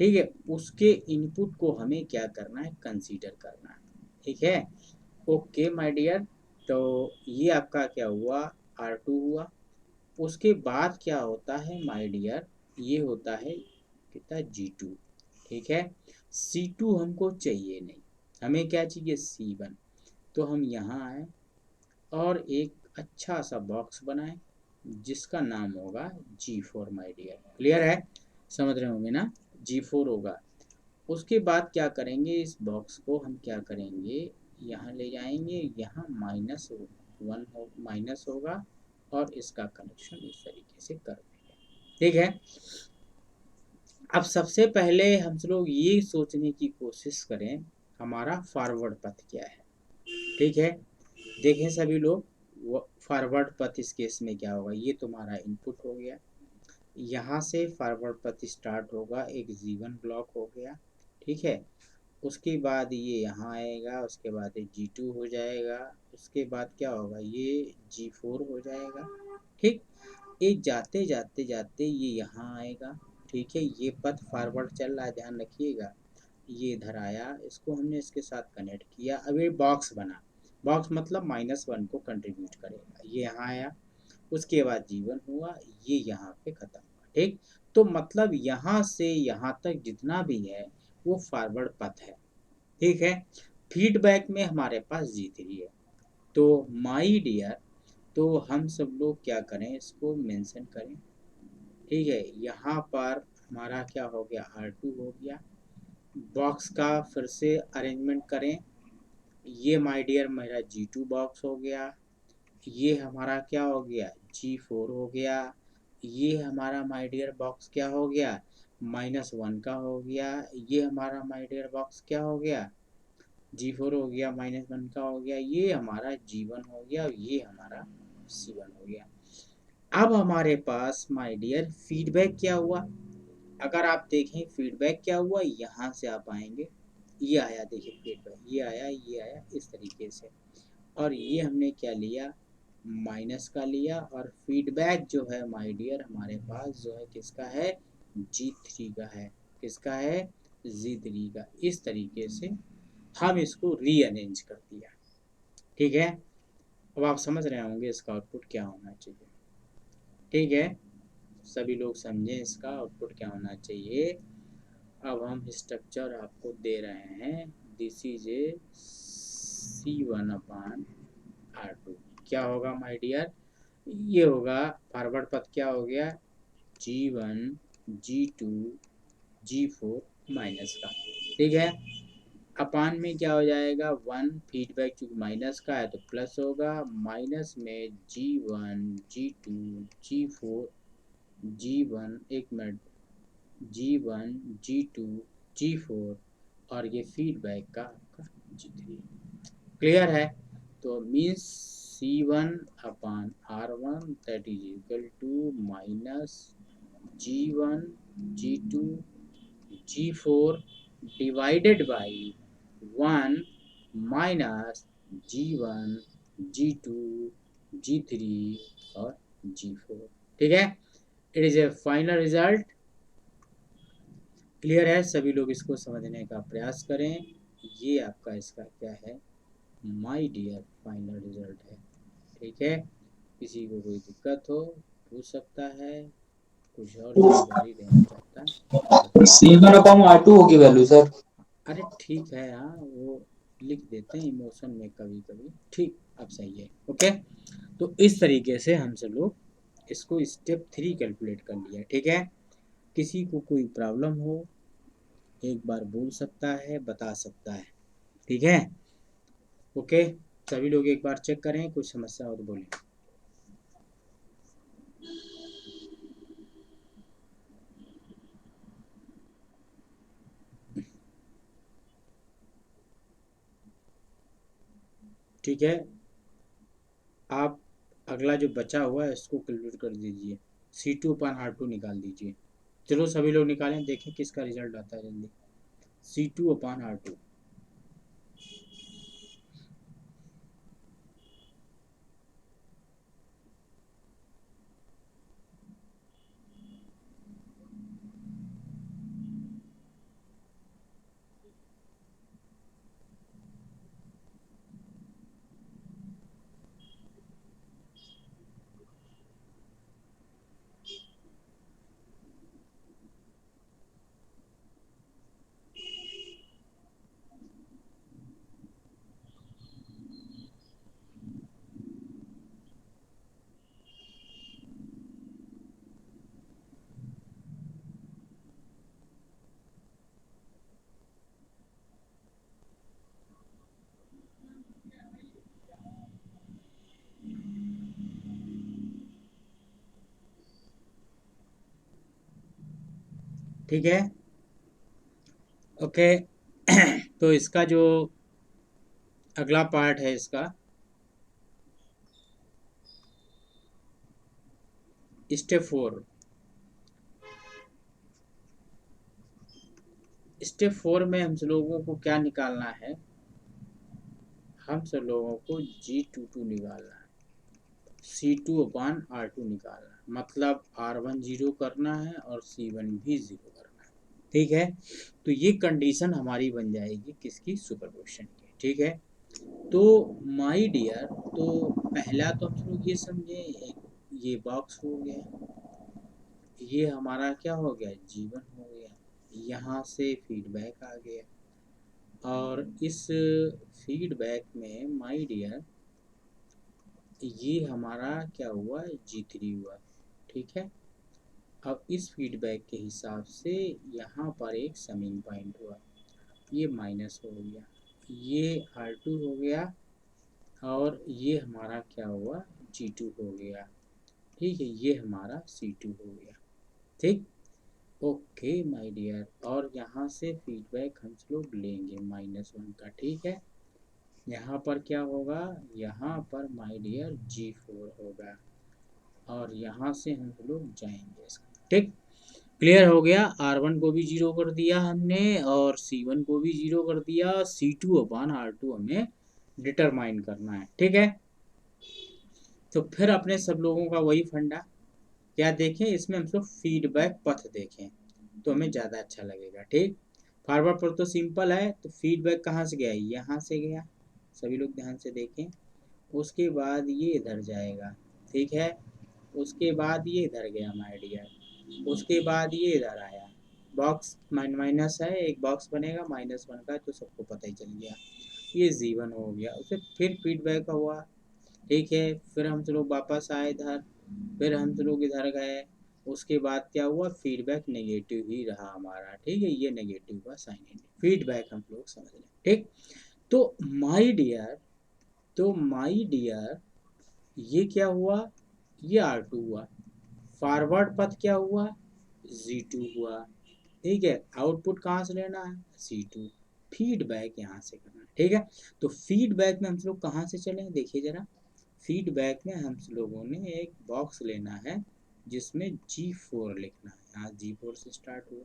ठीक है, उसके इनपुट को हमें क्या करना है, कंसीडर करना है। ठीक है, ओके माय डियर, तो ये आपका क्या हुआ, R2 हुआ। उसके बाद क्या होता है माय डियर, ये होता है कितना, G2। ठीक है, C2 हमको चाहिए नहीं, हमें क्या चाहिए, C1। तो हम यहाँ आए और एक अच्छा सा बॉक्स बनाए जिसका नाम होगा G4 माय डियर। क्लियर है, समझ रहे होंगे ना, G4 होगा। उसके बाद क्या करेंगे, इस बॉक्स को हम क्या करेंगे, यहाँ ले जाएंगे, यहाँ -1 माइनस होगा और इसका कनेक्शन इस तरीके से कर देंगे। ठीक है। अब सबसे पहले हम लोग ये सोचने की कोशिश करें हमारा फॉरवर्ड पथ क्या है। ठीक है, देखें सभी लोग फॉरवर्ड पथ इस केस में क्या होगा। ये तुम्हारा इनपुट हो गया, यहाँ से फॉरवर्ड पथ स्टार्ट होगा, एक G1 ब्लॉक हो गया। ठीक है, उसके बाद ये यहाँ आएगा, उसके बाद ये G2 हो जाएगा, उसके बाद क्या होगा, ये G4 हो जाएगा। ठीक, ये जाते जाते जाते ये यहाँ आएगा। ठीक है, ये पथ फॉरवर्ड चल रहा है, ध्यान रखिएगा। ये इधर आया, इसको हमने इसके साथ कनेक्ट किया। अब ये बॉक्स बना, बॉक्स मतलब -1 को कंट्रीब्यूट करेगा। ये यहाँ आया, उसके बाद G1 हुआ, ये यहाँ पे खत्म हुआ। ठीक, तो मतलब यहाँ से यहाँ तक जितना भी है वो फॉरवर्ड पथ है। ठीक है, फीडबैक में हमारे पास G3 है। तो माई डियर, तो हम सब लोग क्या करें, इसको मेंशन करें। ठीक है, यहाँ पर हमारा क्या हो गया, R2 हो गया। बॉक्स का फिर से अरेंजमेंट करें। ये माय डियर मेरा G2 बॉक्स हो गया, ये हमारा क्या हो गया, G4 हो गया। ये हमारा माय डियर बॉक्स क्या हो गया, -1 का हो गया। ये हमारा माय डियर बॉक्स क्या हो गया, G4 हो गया, -1 का हो गया। ये हमारा G1 हो गया, ये हमारा C1 हो गया। अब हमारे पास माय डियर फीडबैक क्या हुआ। अगर आप देखें फीडबैक क्या हुआ, यहाँ से आप आएंगे, ये आया, देखिए फीडबैक, ये आया, ये आया इस तरीके से। और ये हमने क्या लिया, माइनस का लिया। और फीडबैक जो है माय डियर हमारे पास जो है किसका है, G3 का है। किसका है, G3 का। इस तरीके से हम इसको रीअरेंज कर दिया। ठीक है, अब आप समझ रहे होंगे इसका आउटपुट क्या होना चाहिए। ठीक है, सभी लोग समझें इसका आउटपुट क्या होना चाहिए। अब हम स्ट्रक्चर आपको दे रहे हैं, दिस इज ए C1/R2। क्या होगा माय डियर, ये होगा फॉरवर्ड पथ क्या हो गया, G1 G2 G4 माइनस का। ठीक है, अपान में क्या हो जाएगा, 1, फीडबैक चूंकि माइनस का है तो प्लस होगा, माइनस में G1 G2 G4 G1, एक मिनट, G1 G2 G4 और ये फीडबैक का आपका G3। क्लियर है, तो means C1/R1 that is equal to -G1 G2 G4 divided by 1 minus G1 G2 G3 और G4। ठीक है, it is a final result. Clear है, सभी लोग इसको समझने का प्रयास करें। ये आपका इसका क्या है, माय डियर फाइनल रिजल्ट है। ठीक है, किसी को कोई दिक्कत हो पूछ सकता है, कुछ और जानकारी देना चाहता है बता सकता है। C1/R2 होगी वैल्यू सर। अरे ठीक है, हाँ वो लिख देते हैं इमोशन में कभी कभी। ठीक, अब सही है, ओके। तो इस तरीके से हम सब लोग इसको स्टेप 3 कैलकुलेट कर लिया। ठीक है, किसी को कोई प्रॉब्लम हो एक बार बोल सकता है, बता सकता है। ठीक है, ओके, सभी लोग एक बार चेक करें, कुछ समस्या हो तो बोलें। ठीक है, आप अगला जो बचा हुआ है इसको कैलकुलेट कर दीजिए, C2/R2 निकाल दीजिए। चलो सभी लोग निकालें, देखें किसका रिजल्ट आता है जल्दी। C2/R2, ठीक है, ओके। तो इसका जो अगला पार्ट है इसका स्टेप 4। स्टेप 4 में हम लोगों को क्या निकालना है, हम सब लोगों को G22 निकालना है, C2/R2 निकालना है, मतलब R1 जीरो करना है और C1 भी जीरो करना है। ठीक है, तो ये कंडीशन हमारी बन जाएगी किसकी, सुपरपोजिशन की। ठीक है, तो माय डियर, तो पहला तो हम लोग ये समझे, ये बॉक्स हो गया, ये हमारा क्या हो गया, जीवन हो गया, यहाँ से फीडबैक आ गया, और इस फीडबैक में माय डियर ये हमारा क्या हुआ, G3 हुआ। ठीक है, अब इस फीडबैक के हिसाब से यहाँ पर एक समिंग पॉइंट हुआ, ये माइनस हो गया, ये R2 हो गया, और ये हमारा क्या हुआ, G2 हो गया। ठीक है, ये हमारा C2 हो गया। ठीक, ओके माय डियर, और यहाँ से फीडबैक हम लोग लेंगे -1 का। ठीक है, यहाँ पर क्या होगा, यहाँ पर माय डियर G4 होगा, और यहाँ से हम लोग जाएंगे इसका। ठीक, क्लियर हो गया। R1 को भी जीरो कर दिया हमने, और C1 को भी जीरो कर दिया, C2/R2 हमें डिटरमाइन करना है। ठीक है, तो फिर अपने सब लोगों का वही फंडा, क्या देखें इसमें, हम लोग फीडबैक पथ देखें तो हमें ज़्यादा अच्छा लगेगा। ठीक, फॉरवर्ड पर तो सिंपल है, तो फीडबैक कहाँ से गया, यहाँ से गया, सभी लोग ध्यान से देखें। उसके बाद ये इधर जाएगा, ठीक है, उसके बाद ये इधर गया माय डियर, उसके बाद ये इधर आया, बॉक्स माइनस है, एक बॉक्स बनेगा -1 का, तो सबको पता ही चल गया, ये G1 हो गया। उसे फिर फीडबैक हुआ, ठीक है, फिर हम लोग वापस आए इधर, फिर हम लोग इधर गए, उसके बाद क्या हुआ, फीडबैक नेगेटिव ही रहा हमारा। ठीक है, ये नेगेटिव का साइन है, फीडबैक हम लोग समझ लें। ठीक, तो माय डियर, ये क्या हुआ, ये R2 हुआ, फॉरवर्ड पथ क्या हुआ, G2 हुआ। ठीक है, आउटपुट कहाँ से लेना है, C2, फीडबैक यहाँ से करना है। ठीक है, तो फीडबैक में हम लोग कहाँ से चलें, देखिए जरा, फीडबैक में हम लोगों ने एक बॉक्स लेना है जिसमें G4 लिखना है, यहाँ G4 से स्टार्ट हुआ,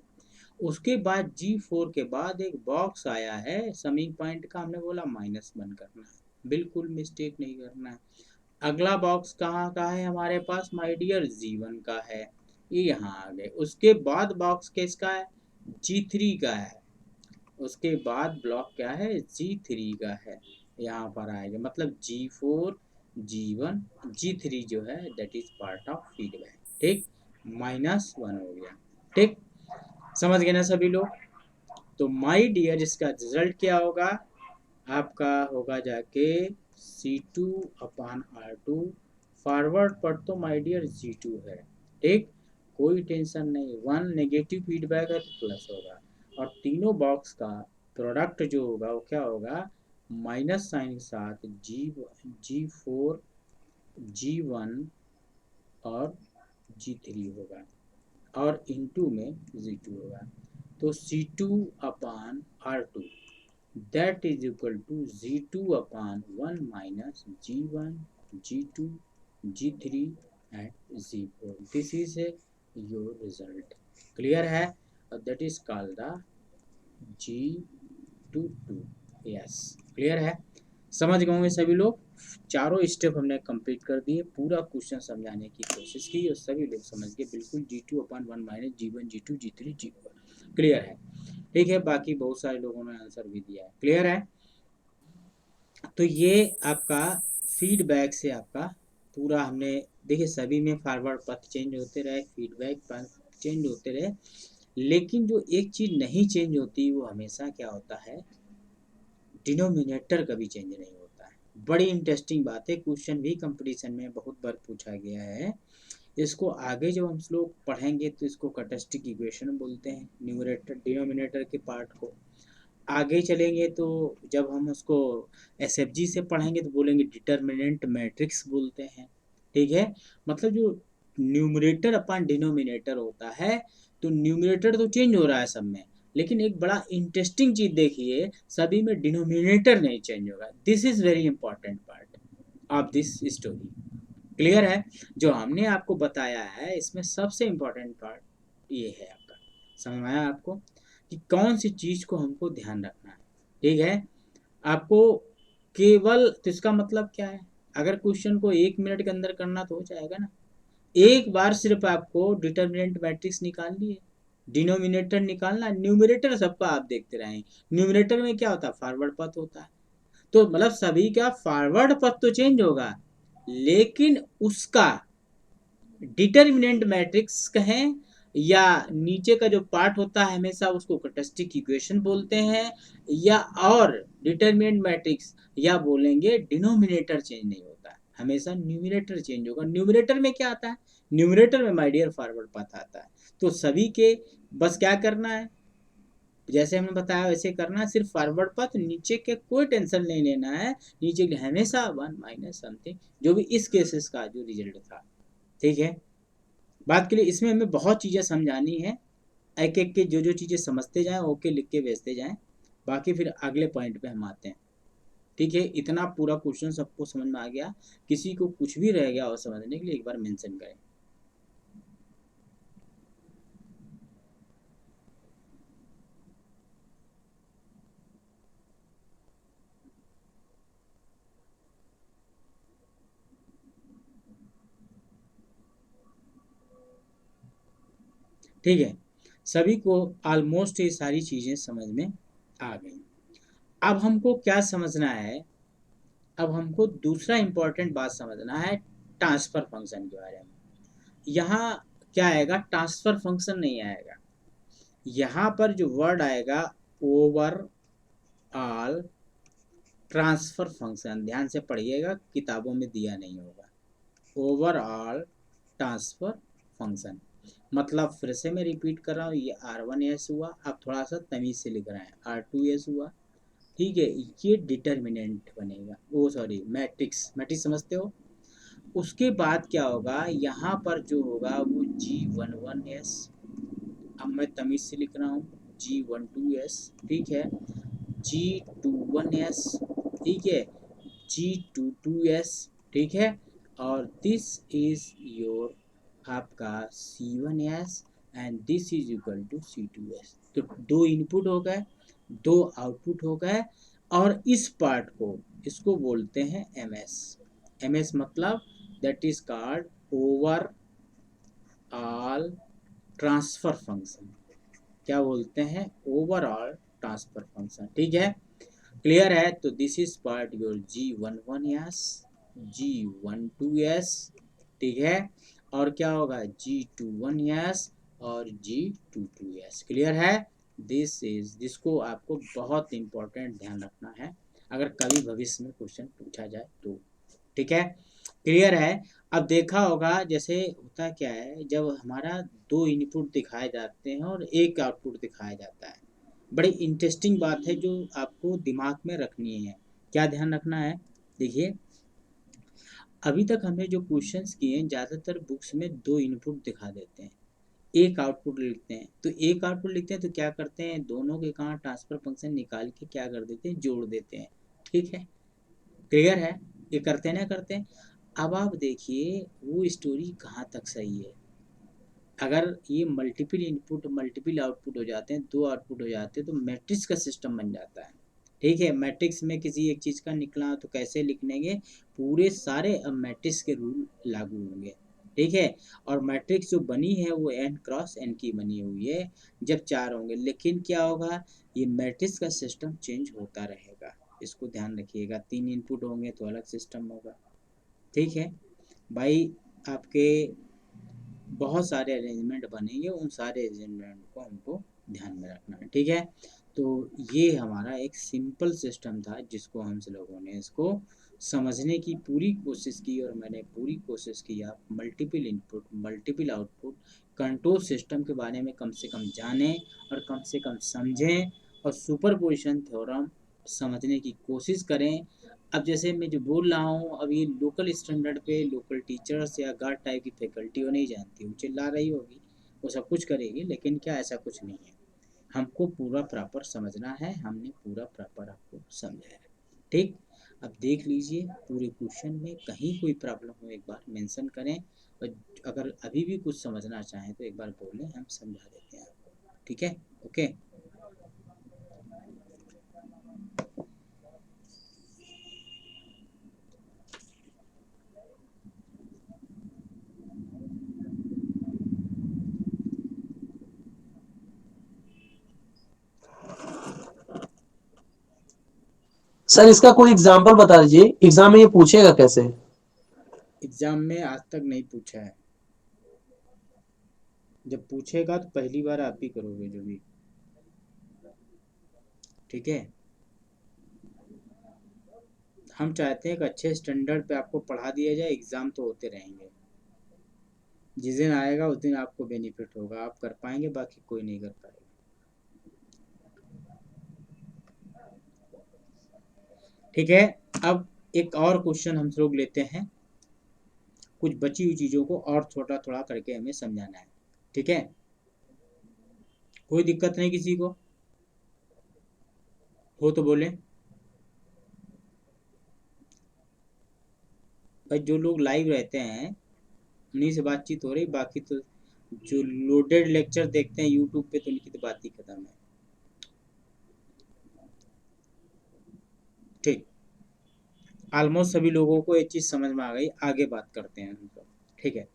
उसके बाद G4 के बाद एक बॉक्स आया है समिंग पॉइंट का, हमने बोला -1 करना है, बिल्कुल मिस्टेक नहीं करना है। अगला बॉक्स कहाँ का है हमारे पास, माय डियर G1 का है, ये यहाँ आ गए। उसके बाद बॉक्स किसका है, G3 का है, उसके बाद ब्लॉक क्या है, G3 का है, यहाँ पर आएगा, मतलब G4 G1 G3 जो है that is part of feedback. ठीक, -1 हो गया। ठीक, समझ गए ना सभी लोग। तो माय डियर इसका रिजल्ट क्या होगा, आपका होगा जाके C2/R2, फॉरवर्ड पर तो माय डियर G2 है। ठीक, कोई टेंशन नहीं, 1 नेगेटिव फीडबैक है तो प्लस होगा, और तीनों बॉक्स का प्रोडक्ट जो होगा वो क्या होगा, माइनस साइन के साथ G4 G1 और G3 होगा, और इनटू में G2 होगा, तो C2/R2 that is equal to G2/1 minus G1 G2 G3 and G4. This is your result. Clear है, that is called the G22. Yes, clear है, समझ गए होंगे सभी लोग। चारों स्टेप हमने कंप्लीट कर दिए, पूरा क्वेश्चन समझाने की कोशिश की और सभी लोग समझ गए बिल्कुल, G2/1 minus G1 G2 G3 G4। Clear है, ठीक है, बाकी बहुत सारे लोगों ने आंसर भी दिया है। क्लियर है, तो ये आपका फीडबैक से आपका पूरा हमने, देखिए सभी में फॉरवर्ड पथ चेंज होते रहे, फीडबैक पथ चेंज होते रहे, लेकिन जो एक चीज़ नहीं चेंज होती वो हमेशा क्या होता है, डिनोमिनेटर कभी चेंज नहीं होता है। बड़ी इंटरेस्टिंग बात है, क्वेश्चन भी कंपटीशन में बहुत बार पूछा गया है। इसको आगे जब हम लोग पढ़ेंगे तो इसको कैरेक्टरिस्टिक इक्वेशन बोलते हैं, न्यूमरेटर डिनोमिनेटर के पार्ट को। आगे चलेंगे तो जब हम उसको SFG से पढ़ेंगे तो बोलेंगे डिटर्मिनेंट मैट्रिक्स बोलते हैं। ठीक है, मतलब जो न्यूमरेटर अपन डिनोमिनेटर होता है तो न्यूमरेटर तो चेंज हो रहा है सब में, लेकिन एक बड़ा इंटरेस्टिंग चीज देखिए, सभी में डिनोमिनेटर नहीं चेंज होगा। This is very important part of this story. Clear है? जो हमने आपको बताया है इसमें सबसे इम्पोर्टेंट पार्ट ये है आपका। समझ में आया आपको कि कौन सी चीज को हमको ध्यान रखना है? ठीक है, आपको केवल, तो इसका मतलब क्या है, अगर क्वेश्चन को 1 मिनट के अंदर करना तो हो जाएगा ना। एक बार सिर्फ आपको डिटर्मिनेंट मैट्रिक्स निकालनी है, डिनोमिनेटर निकालना है, न्यूमरेटर सबका आप देखते रहें। न्यूमरेटर में क्या होता है, फॉरवर्ड पथ होता है, तो मतलब सभी का फॉरवर्ड पथ तो चेंज होगा, लेकिन उसका डिटर्मिनेंट मैट्रिक्स कहें या नीचे का जो पार्ट होता है हमेशा उसको कैरेक्टरिस्टिक इक्वेशन बोलते हैं, या और डिटर्मिनेंट मैट्रिक्स या बोलेंगे डिनोमिनेटर चेंज नहीं होता है, हमेशा न्यूमरेटर चेंज होगा। न्यूमरेटर में क्या आता है, न्यूमरेटर में माय डियर फॉरवर्ड पाथ आता है। तो सभी के बस क्या करना है, जैसे हमने बताया वैसे करना है, सिर्फ फॉरवर्ड पाथ, नीचे के कोई टेंशन नहीं लेना है, नीचे के हमेशा 1 माइनस समथिंग, जो भी इस केसेस का जो रिजल्ट था। ठीक है, बात के लिए इसमें हमें बहुत चीज़ें समझानी है, एक एक के जो जो चीज़ें समझते जाएं ओके लिख के भेजते जाएं, बाकी फिर अगले पॉइंट पे हम आते हैं। ठीक है, इतना पूरा क्वेश्चन सबको समझ में आ गया? किसी को कुछ भी रह गया और समझने के लिए एक बार मेंशन करें। ठीक है, सभी को ऑलमोस्ट ये सारी चीज़ें समझ में आ गई। अब हमको क्या समझना है, अब हमको दूसरा इंपॉर्टेंट बात समझना है ट्रांसफर फंक्शन के बारे में। यहाँ क्या आएगा, ट्रांसफर फंक्शन नहीं आएगा, यहाँ पर जो वर्ड आएगा ओवर ऑल ट्रांसफर फंक्शन, ध्यान से पढ़िएगा, किताबों में दिया नहीं होगा। ओवरऑल ट्रांसफर फंक्शन मतलब, फिर से मैं रिपीट कर रहा हूँ, ये R1s हुआ, अब थोड़ा सा तमीज से लिख रहे हैं, R2s हुआ। ठीक है, ये डिटर्मिनेंट बनेगा, वो सॉरी मैट्रिक्स, मैट्रिक्स समझते हो। उसके बाद क्या होगा, यहाँ पर जो होगा वो G11s, अब मैं तमीज से लिख रहा हूँ, G12s, ठीक है, G21s, ठीक है, G22s, ठीक है, और दिस इज योर आपका C1s and this is equal to C2s। तो दो इनपुट हो गए, दो आउटपुट हो गए, और इस पार्ट को, इसको बोलते हैं MS। MS मतलब that is called over all transfer function. क्या बोलते हैं, ओवरऑल ट्रांसफर फंक्शन। ठीक है, क्लियर है? तो this is part your G11s, G12s, ठीक है, और क्या होगा G21s और G22s। क्लियर है? जिसको आपको बहुत इंपॉर्टेंट ध्यान रखना है अगर कभी भविष्य में क्वेश्चन पूछा जाए तो। ठीक है, क्लियर है? अब देखा होगा जैसे होता क्या है, जब हमारा दो इनपुट दिखाए जाते हैं और एक आउटपुट दिखाया जाता है, बड़ी इंटरेस्टिंग बात है जो आपको दिमाग में रखनी है। क्या ध्यान रखना है, देखिए, अभी तक हमने जो क्वेश्चंस किए हैं ज़्यादातर बुक्स में दो इनपुट दिखा देते हैं, एक आउटपुट लिखते हैं। तो एक आउटपुट लिखते हैं तो क्या करते हैं, दोनों के कहाँ ट्रांसफर फंक्शन निकाल के क्या कर देते हैं, जोड़ देते हैं। ठीक है, क्लियर है? ये करते ना करते हैं। अब आप देखिए वो स्टोरी कहाँ तक सही है। अगर ये मल्टीपल इनपुट मल्टीपल आउटपुट हो जाते हैं, दो आउटपुट हो जाते हैं, तो मैट्रिक्स का सिस्टम बन जाता है। ठीक है, मैट्रिक्स में किसी एक चीज़ का निकला तो कैसे लिखेंगे, पूरे सारे अब मैट्रिक्स के रूल लागू होंगे। ठीक है, और मैट्रिक्स जो बनी है वो n क्रॉस n की बनी हुई है, जब 4 होंगे, लेकिन क्या होगा, ये मैट्रिक्स का सिस्टम चेंज होता रहेगा, इसको ध्यान रखिएगा। 3 इनपुट होंगे तो अलग सिस्टम होगा। ठीक है भाई, आपके बहुत सारे अरेंजमेंट बनेंगे, उन सारे अरेंजमेंट को हमको ध्यान में रखना है। ठीक है, तो ये हमारा एक सिंपल सिस्टम था जिसको हम लोगों ने इसको समझने की पूरी कोशिश की, और मैंने पूरी कोशिश की आप multiple input multiple output control system के बारे में कम से कम जानें और कम से कम समझें, और सुपरपोजिशन थ्योरम समझने की कोशिश करें। अब जैसे मैं जो बोल रहा हूँ, अब ये लोकल स्टैंडर्ड पे लोकल टीचर्स या गार्ड टाइप की फैकल्टी वो नहीं जानती, वो चिल्ला रही होगी, वो सब कुछ करेगी, लेकिन क्या ऐसा कुछ नहीं है। हमको पूरा प्रॉपर समझना है, हमने पूरा प्रॉपर आपको समझाया। ठीक, अब देख लीजिए पूरे क्वेश्चन में कहीं कोई प्रॉब्लम हो एक बार मेंशन करें, और अगर अभी भी कुछ समझना चाहें तो एक बार बोलें, हम समझा देते हैं आपको। ठीक है, ओके। सर इसका कोई एग्जाम्पल बता दीजिए, एग्जाम में ये पूछेगा कैसे? एग्जाम में आज तक नहीं पूछा है, जब पूछेगा तो पहली बार आप ही करोगे जो भी। ठीक है, हम चाहते हैं कि अच्छे स्टैंडर्ड पे आपको पढ़ा दिया जाए, एग्जाम तो होते रहेंगे, जिस दिन आएगा उस दिन आपको बेनिफिट होगा, आप कर पाएंगे, बाकी कोई नहीं कर पाएगा। ठीक है, अब एक और क्वेश्चन हम लोग लेते हैं, कुछ बची हुई चीज़ों को और छोटा थोड़ा करके हमें समझाना है। ठीक है, कोई दिक्कत नहीं किसी को, हो तो बोले भाई। जो लोग लाइव रहते हैं उन्हीं से बातचीत हो रही, बाकी तो जो लोडेड लेक्चर देखते हैं यूट्यूब पे तो उनकी तो बात ही खत्म है। ठीक, ऑलमोस्ट सभी लोगों को एक चीज़ समझ में आ गई, आगे बात करते हैं हम लोग। ठीक है,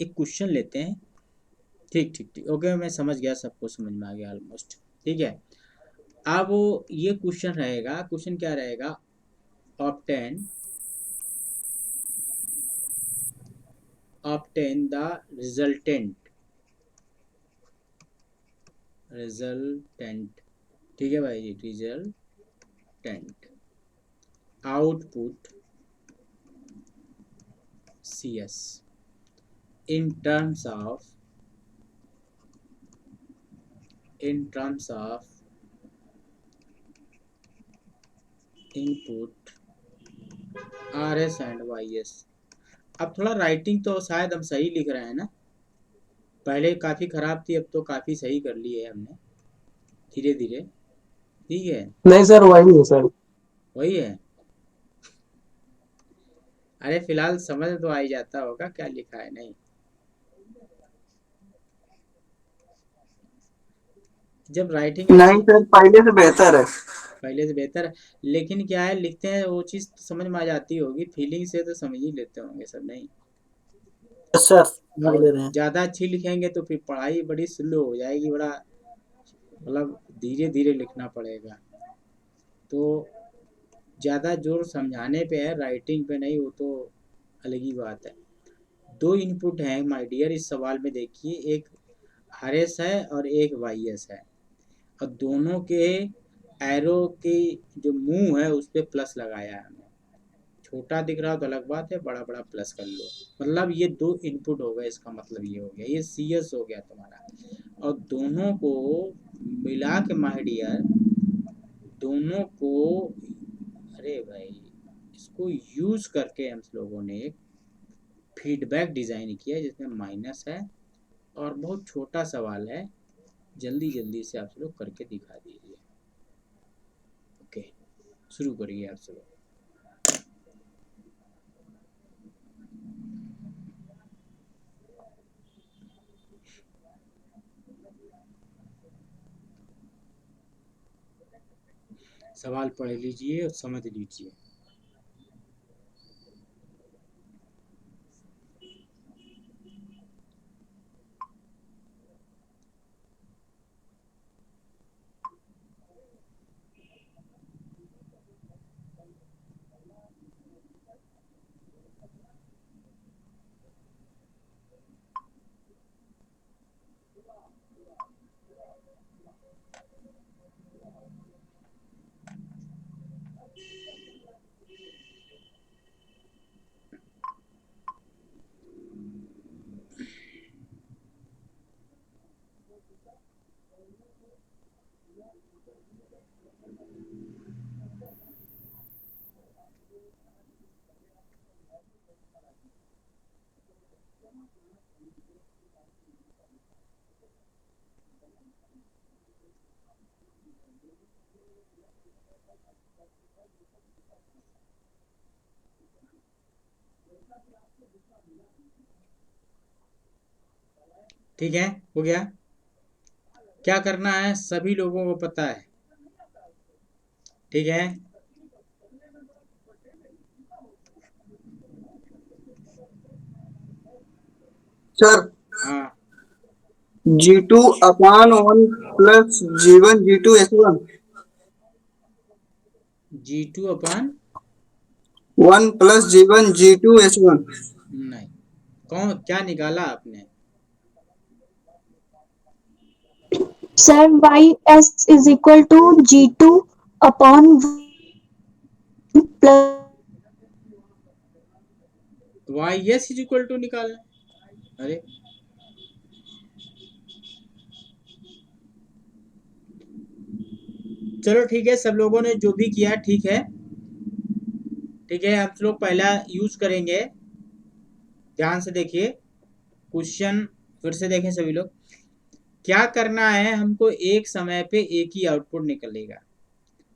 एक क्वेश्चन लेते हैं। ठीक ठीक ठीक, ओके, मैं समझ गया, सबको समझ में आ गया ऑलमोस्ट। ठीक है, अब ये क्वेश्चन रहेगा, क्वेश्चन क्या रहेगा, ऑब्टेन द रिजल्टेंट। ठीक है भाई जी, resultant output CS in terms of input RS and YS। अब थोड़ा राइटिंग तो शायद हम सही लिख रहे हैं ना, पहले काफ़ी ख़राब थी, अब तो काफ़ी सही कर ली है हमने धीरे धीरे। ठीक है, नहीं सर, वही है सर। वही है। अरे फिलहाल समझ तो आ ही जाता होगा क्या लिखा है, नहीं जब राइटिंग नहीं अच्छी, सर, पहले से बेहतर है। पहले से बेहतर है, लेकिन क्या है लिखते हैं वो चीज़ तो समझ में आ जाती होगी, फीलिंग से तो समझ ही लेते होंगे सब, नहीं? सर समझ और ले रहे हैं। ज़्यादा अच्छी लिखेंगे तो फिर पढ़ाई बड़ी स्लो हो जाएगी, बड़ा मतलब धीरे धीरे लिखना पड़ेगा। तो ज़्यादा जोर समझाने पे है, राइटिंग पे नहीं, वो तो अलग ही बात है। दो इनपुट हैं माय डियर इस सवाल में, देखिए, एक RS है और एक YS है, और दोनों के एरो के जो मुंह है उस पर प्लस लगाया है हमने। छोटा दिख रहा हो तो अलग बात है, बड़ा बड़ा प्लस कर लो, मतलब ये दो इनपुट हो गए, इसका मतलब ये हो गया, ये CS हो गया तुम्हारा। और दोनों को मिला के माय डियर, दोनों को, अरे भाई, इसको यूज करके हम लोगों ने एक फीडबैक डिज़ाइन किया जिसमें माइनस है, और बहुत छोटा सवाल है, जल्दी जल्दी से आप लोग करके दिखा दीजिए। ओके, शुरू करिए आप सब। सवाल पढ़ लीजिए और समझ लीजिए। ठीक है, हो गया। क्या करना है सभी लोगों को पता है, ठीक है। सर हाँ, G2 upon 1 plus G1 G2 S1 G2 अपन 1 प्लस G1 G2 S1 नहीं, कौन क्या निकाला आपने? Sir, YS is equal to G2 upon 1 plus YS is equal to निकालना, अरे चलो ठीक है, सब लोगों ने जो भी किया ठीक है, ठीक है। हम लोग पहला यूज करेंगे, ध्यान से देखिए क्वेश्चन, फिर से देखें सभी लोग। क्या करना है हमको, एक समय पे एक ही आउटपुट निकलेगा,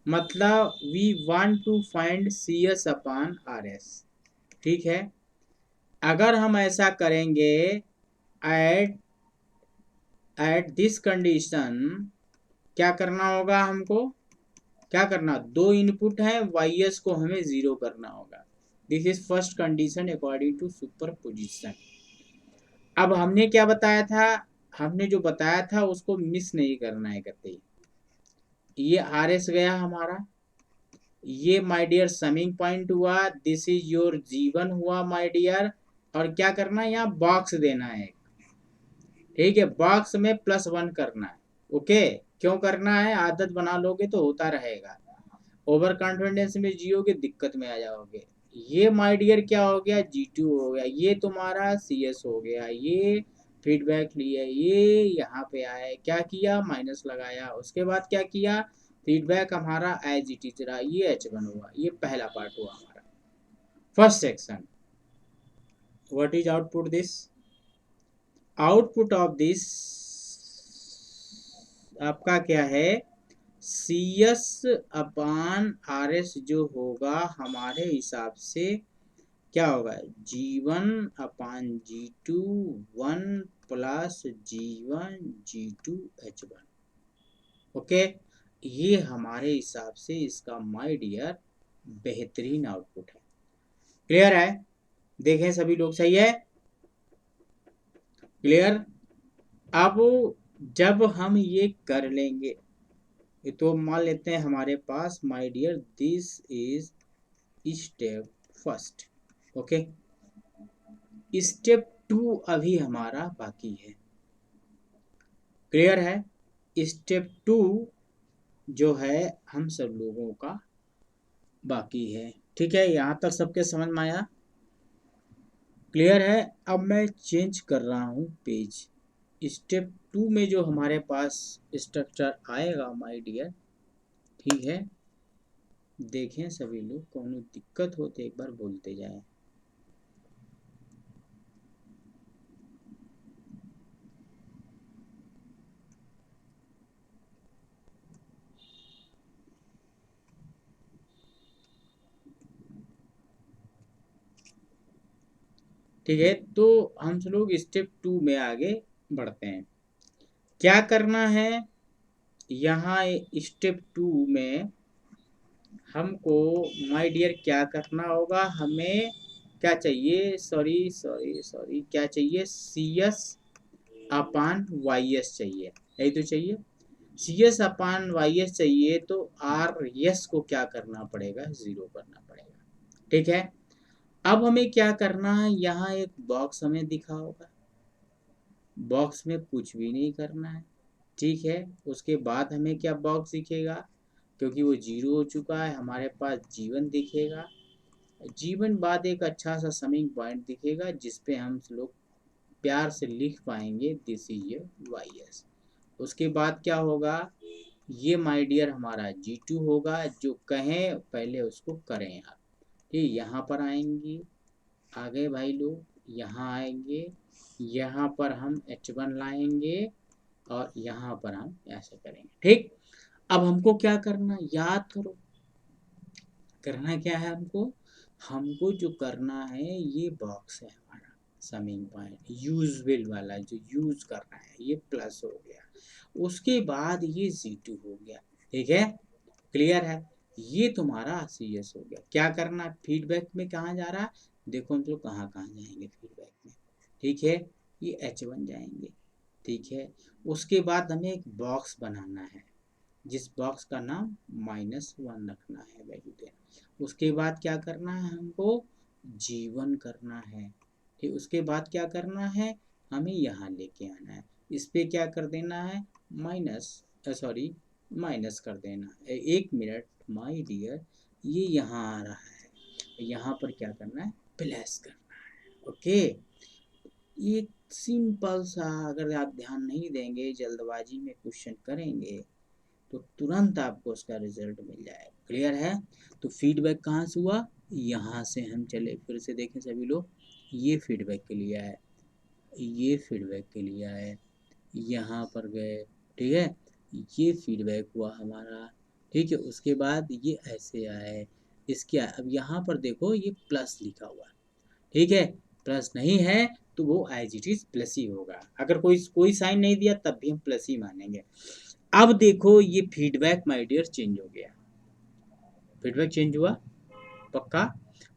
मतलब we want to find CS upon RS, ठीक है। अगर हम ऐसा करेंगे एट दिस कंडीशन, क्या करना होगा हमको, क्या करना, दो इनपुट है, YS को हमें 0 करना होगा। This is first condition according to superposition. अब हमने क्या बताया था, हमने जो बताया था उसको मिस नहीं करना है कतई। ये RS गया हमारा, ये माय डियर समिंग पॉइंट हुआ, दिस इज योर G1 हुआ माय डियर। और क्या करना है, यहाँ बॉक्स देना है, ठीक है, बॉक्स में +1 करना है, ओके। क्यों करना है, आदत बना लोगे तो होता रहेगा, ओवर कॉन्फिडेंस में जियोगे दिक्कत में आ जाओगे। ये माय डियर क्या हो गया, G2 हो गया, ये तुम्हारा CS हो गया, ये फीडबैक लिया, ये यहाँ पे आया, क्या किया, माइनस लगाया, उसके बाद क्या किया, फीडबैक हमारा एज इट इज रहा, ये H1 हुआ। ये पहला पार्ट हुआ हमारा first section. What is output this, output of this आपका क्या है, CS अपान RS जो होगा हमारे हिसाब से क्या होगा, G1 अपान G2 1 plus G1 G2 H1, okay. ये हमारे हिसाब से इसका माय डियर बेहतरीन आउटपुट है। क्लियर है, देखें सभी लोग, सही है, क्लियर। अब जब हम ये कर लेंगे तो मान लेते हैं हमारे पास my dear this is step first, okay. Step 2 अभी हमारा बाकी है, क्लियर है। स्टेप 2 जो है हम सब लोगों का बाकी है, ठीक है। यहाँ तक सबके समझ में आया, क्लियर है। अब मैं चेंज कर रहा हूँ पेज, स्टेप 2 में जो हमारे पास स्ट्रक्चर आएगा माय डियर, ठीक है। देखें सभी लोग, कौन दिक्कत हो तो एक बार बोलते जाएं। ठीक है, तो हम लोग स्टेप 2 में आगे बढ़ते हैं। क्या करना है, यहाँ स्टेप 2 में हमको माय डियर क्या करना होगा, हमें क्या चाहिए, सॉरी सॉरी सॉरी, क्या चाहिए, CS अपान YS चाहिए, यही तो चाहिए। CS अपान YS चाहिए तो RS को क्या करना पड़ेगा, 0 करना पड़ेगा, ठीक है। अब हमें क्या करना है, यहाँ एक बॉक्स हमें दिखा होगा, बॉक्स में कुछ भी नहीं करना है, ठीक है। उसके बाद हमें क्या बॉक्स दिखेगा, क्योंकि वो 0 हो चुका है, हमारे पास G1 दिखेगा, G1 बाद एक अच्छा सा समिंग पॉइंट दिखेगा जिसपे हम लोग प्यार से लिख पाएंगे दिस इज YS। उसके बाद क्या होगा, ये माय डियर हमारा G2 होगा, जो कहें पहले उसको करें आप, ठीक। यहाँ पर आएंगे, आ गए भाई लोग, यहाँ आएंगे, यहाँ पर हम H1 लाएंगे और यहाँ पर हम ऐसे करेंगे। ठीक, अब हमको क्या करना, याद करो करना क्या है हमको जो करना है, ये बॉक्स है हमारा समिंग पॉइंट यूजल वाला जो यूज करना है, ये प्लस हो गया, उसके बाद ये Z2 हो गया। ठीक है, क्लियर है, ये तुम्हारा CS हो गया। क्या करना, फीडबैक में कहाँ जा रहा है, देखो हम लोग कहाँ कहाँ जाएंगे फीडबैक में। ठीक है, ये H1 जाएंगे। ठीक है, उसके बाद हमें एक बॉक्स बनाना है, जिस बॉक्स का नाम -1 रखना है, वैल्यू देना। उसके बाद क्या करना है, हमको G1 करना है। ठीक, उसके बाद क्या करना है, हमें यहाँ लेके आना है, इस पे क्या कर देना है, माइनस कर देना है। 1 मिनट माय डियर, ये यहाँ आ रहा है, यहाँ पर क्या करना है, प्लस करना है। ओके, ये सिंपल सा, अगर आप ध्यान नहीं देंगे, जल्दबाजी में क्वेश्चन करेंगे तो तुरंत आपको उसका रिजल्ट मिल जाएगा। क्लियर है, तो फीडबैक कहाँ से हुआ, यहाँ से हम चले, फिर से देखें सभी लोग, ये फीडबैक के लिए है, ये फीडबैक के लिए है, यहाँ पर गए। ठीक है, ये फीडबैक हुआ हमारा। ठीक है, उसके बाद ये ऐसे आए, इसके अब यहाँ पर देखो ये प्लस लिखा हुआ। ठीक है, प्लस नहीं है तो वो एज इट इज प्लस ही होगा, अगर कोई साइन नहीं दिया तब भी हम प्लस ही मानेंगे। अब देखो ये फीडबैक माय डियर चेंज हो गया, फीडबैक चेंज हुआ पक्का।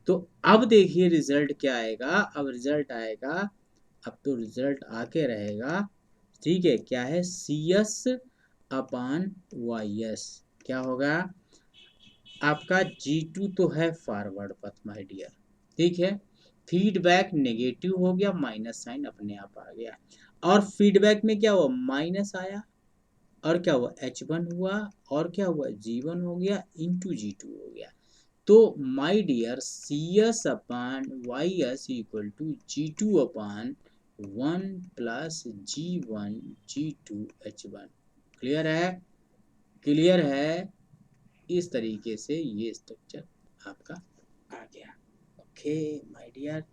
तो अब देखिए रिजल्ट क्या आएगा, अब रिजल्ट आएगा, अब तो रिजल्ट आके रहेगा। ठीक है, क्या है, CS अपान YS क्या होगा आपका, G2 तो है फॉरवर्ड पथ माय डियर। ठीक है, फीडबैक नेगेटिव हो गया, माइनस साइन अपने आप आ गया, और फीडबैक में क्या हुआ, माइनस आया, और क्या हुआ, H1 हुआ, और क्या हुआ, G1 हो गया इंटू G2 हो गया। तो my dear CS upon YS equal to G2 upon 1 plus G1 G2 H1। Clear है, क्लियर है, इस तरीके से ये स्ट्रक्चर आपका आ गया। ओके माय डियर,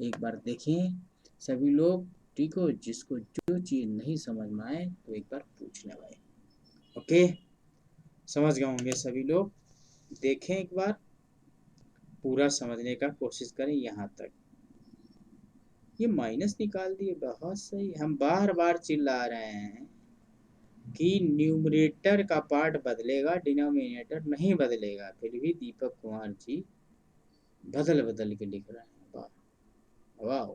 एक बार देखें सभी लोग, ठीक हो, जिसको जो चीज़ नहीं समझ में आए तो एक बार पूछ ले भाई। ओके, समझ गए होंगे सभी लोग, देखें एक बार, पूरा समझने का कोशिश करें यहाँ तक। ये माइनस निकाल दिए, बहुत सही। हम बार बार चिल्ला रहे हैं कि न्यूमरेटर का पार्ट बदलेगा, डिनोमिनेटर नहीं बदलेगा, फिर भी दीपक कुमार जी बदल के लिख रहे हैं। वाह वाह,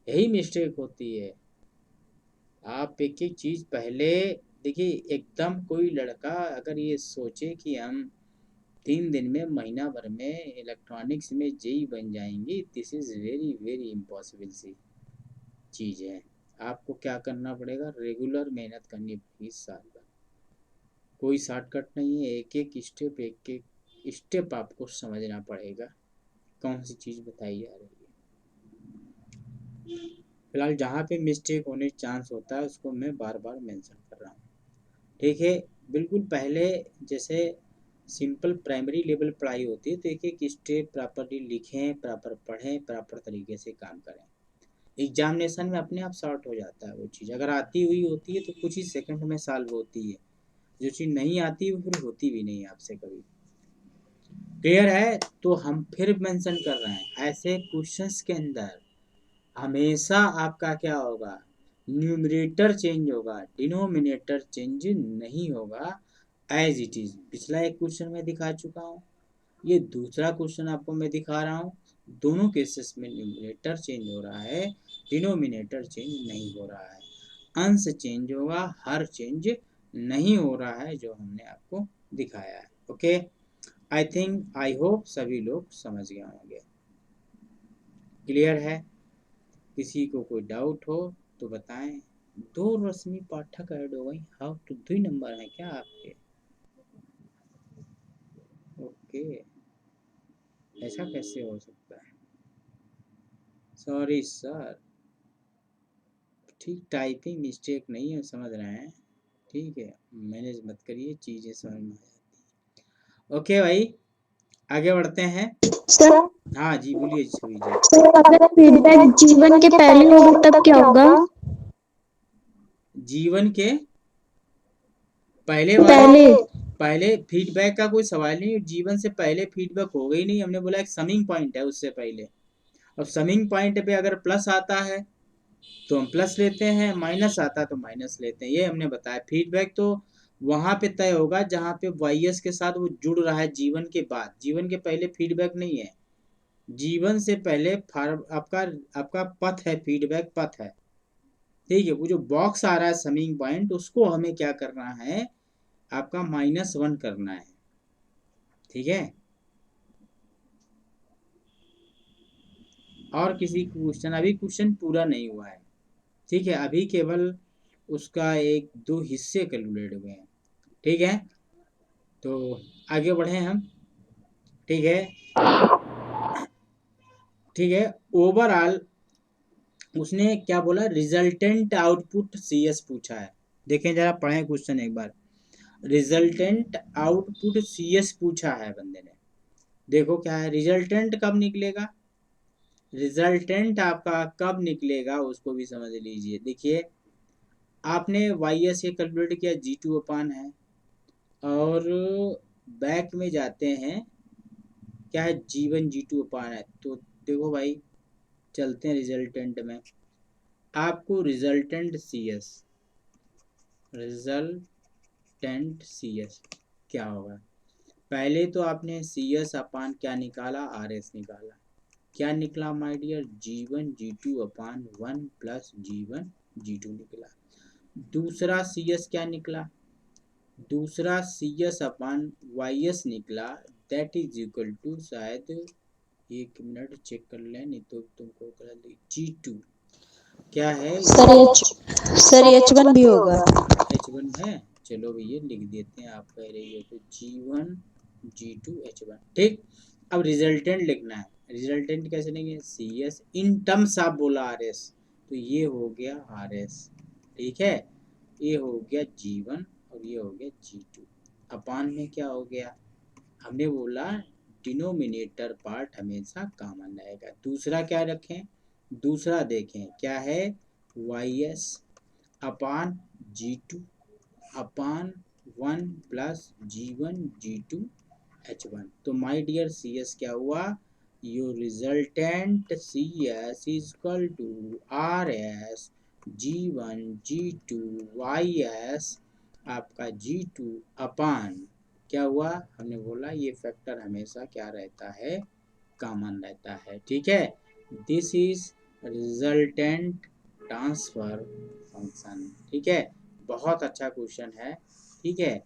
यही मिस्टेक होती है। आप एक एक चीज पहले देखिए, एकदम कोई लड़का अगर ये सोचे कि हम 3 दिन में, महीना भर में इलेक्ट्रॉनिक्स में जेई बन जाएंगे, this is very very impossible सी चीज है। आपको क्या करना पड़ेगा, रेगुलर मेहनत करनी पड़ेगी साल भर, कोई शॉर्टकट नहीं है, एक एक स्टेप आपको समझना पड़ेगा, कौन सी चीज बताई जा रही है। फिलहाल जहाँ पे मिस्टेक होने चांस होता है उसको मैं बार बार मेंशन कर रहा हूँ। ठीक है, बिल्कुल पहले जैसे सिंपल प्राइमरी लेवल पढ़ाई होती है, तो एक एक स्टेप प्रॉपरली लिखें, प्रॉपर पढ़ें, प्रॉपर तरीके से काम करें, एग्जामिनेशन में अपने आप सॉर्ट हो जाता है। वो चीज़ अगर आती हुई होती है तो कुछ ही सेकंड में सॉल्व होती है, जो चीज़ नहीं आती वो फिर होती भी नहीं आपसे कभी। क्लियर है, तो हम फिर मेंशन कर रहे हैं, ऐसे क्वेश्चंस के अंदर हमेशा आपका क्या होगा, न्यूमरेटर चेंज होगा, डिनोमिनेटर चेंज नहीं होगा, एज इट इज। पिछला एक क्वेश्चन मैं दिखा चुका हूँ, ये दूसरा क्वेश्चन आपको मैं दिखा रहा हूँ, दोनों केसेस में न्यूमरेटर चेंज हो रहा है, डिनोमिनेटर चेंज नहीं हो रहा है, अंश चेंज होगा, हर चेंज नहीं हो रहा है, जो हमने आपको दिखाया है। Okay, I think I hope सभी लोग समझ गए होंगे। क्लियर है, किसी को कोई डाउट हो तो बताएं। 2 रश्मि पाठक ऐड हो गई, हाउ टू 2 नंबर है क्या आपके? ओके, ऐसा कैसे हो सकता है, सॉरी सर। ठीक, टाइपिंग मिस्टेक नहीं है, समझ रहे हैं। ठीक है, मैनेज मत करिए, चीज़ें समझ में आ जाती हैं। ओके भाई, आगे बढ़ते हैं। सर हाँ जी, बोलिए छवि जी। सर अगर फीडबैक जीवन के पहले होगा तब क्या होगा? जीवन के पहले वाले पहले पहले फीडबैक का कोई सवाल नहीं, जीवन से पहले फीडबैक होगा ही नहीं। हमने बोला एक समिंग पॉइंट है उससे पहले। अब समिंग पॉइंट पे अगर प्लस आता है तो हम प्लस लेते हैं, माइनस आता है तो माइनस लेते हैं, ये हमने बताया। फीडबैक तो वहां पे तय होगा जहां पे वाईएस के साथ वो जुड़ रहा है जीवन के बाद। जीवन के पहले फीडबैक नहीं है। जीवन से पहले आपका आपका पथ है, फीडबैक पथ है। ठीक है, वो जो बॉक्स आ रहा है समिंग पॉइंट, उसको हमें क्या करना है, आपका -1 करना है। ठीक है, और किसी क्वेश्चन, अभी क्वेश्चन पूरा नहीं हुआ है। ठीक है, अभी केवल उसका 1-2 हिस्से कैलकुलेट हुए हैं। ठीक है, तो आगे बढ़े हम। ठीक है, ठीक है, ओवरऑल उसने क्या बोला, रिजल्टेंट आउटपुट सीएस पूछा है। देखें जरा, पढ़ें क्वेश्चन एक बार। रिजल्टेंट आउटपुट सीएस पूछा है बंदे ने। देखो क्या है, रिजल्टेंट कब निकलेगा, रिजल्टेंट आपका कब निकलेगा उसको भी समझ लीजिए। देखिए, आपने वाई एस ये कैलकुलेट किया, G2 अपान है, और बैक में जाते हैं, क्या है, G1 G2 अपान है। तो देखो भाई, चलते हैं रिजल्टेंट में। आपको रिजल्टेंट सी एस क्या होगा, पहले तो आपने सी एस अपान क्या निकाला, आर एस निकाला। क्या निकला my dear, G1 G2 upon 1 plus G1 G2 निकला। दूसरा सी एस क्या निकला, दूसरा C S upon Y S निकला, दैट इज इक्वल टू, शायद 1 मिनट चेक कर लें नहीं तो तुमको गलत, G2 क्या है, सर H1 भी होगा। H1 है। चलो भैया लिख देते हैं, आप कह रही हो तो G1 G2 H1। ठीक, अब रिजल्टेंट लिखना है। रिजल्टेंट कैसे लेंगे, सी एस इन टर्म्स आप बोला आर एस, तो ये हो गया आर एस। ठीक है, ये हो गया G1 और ये हो गया G2। अपान में क्या हो गया, हमने बोला डिनोमिनेटर पार्ट हमेशा कॉमन रहेगा। दूसरा क्या रखें, दूसरा देखें क्या है, वाई एस अपान G2 upon 1 plus G1 G2 H1। तो माय डियर सी एस क्या हुआ, your resultant C S is equal to R S G1 G2 Y S आपका G2 अपान क्या हुआ, हमने बोला ये फैक्टर हमेशा क्या रहता है, कॉमन रहता है। ठीक है, this is resultant transfer function. ठीक है, बहुत अच्छा क्वेश्चन है। ठीक है,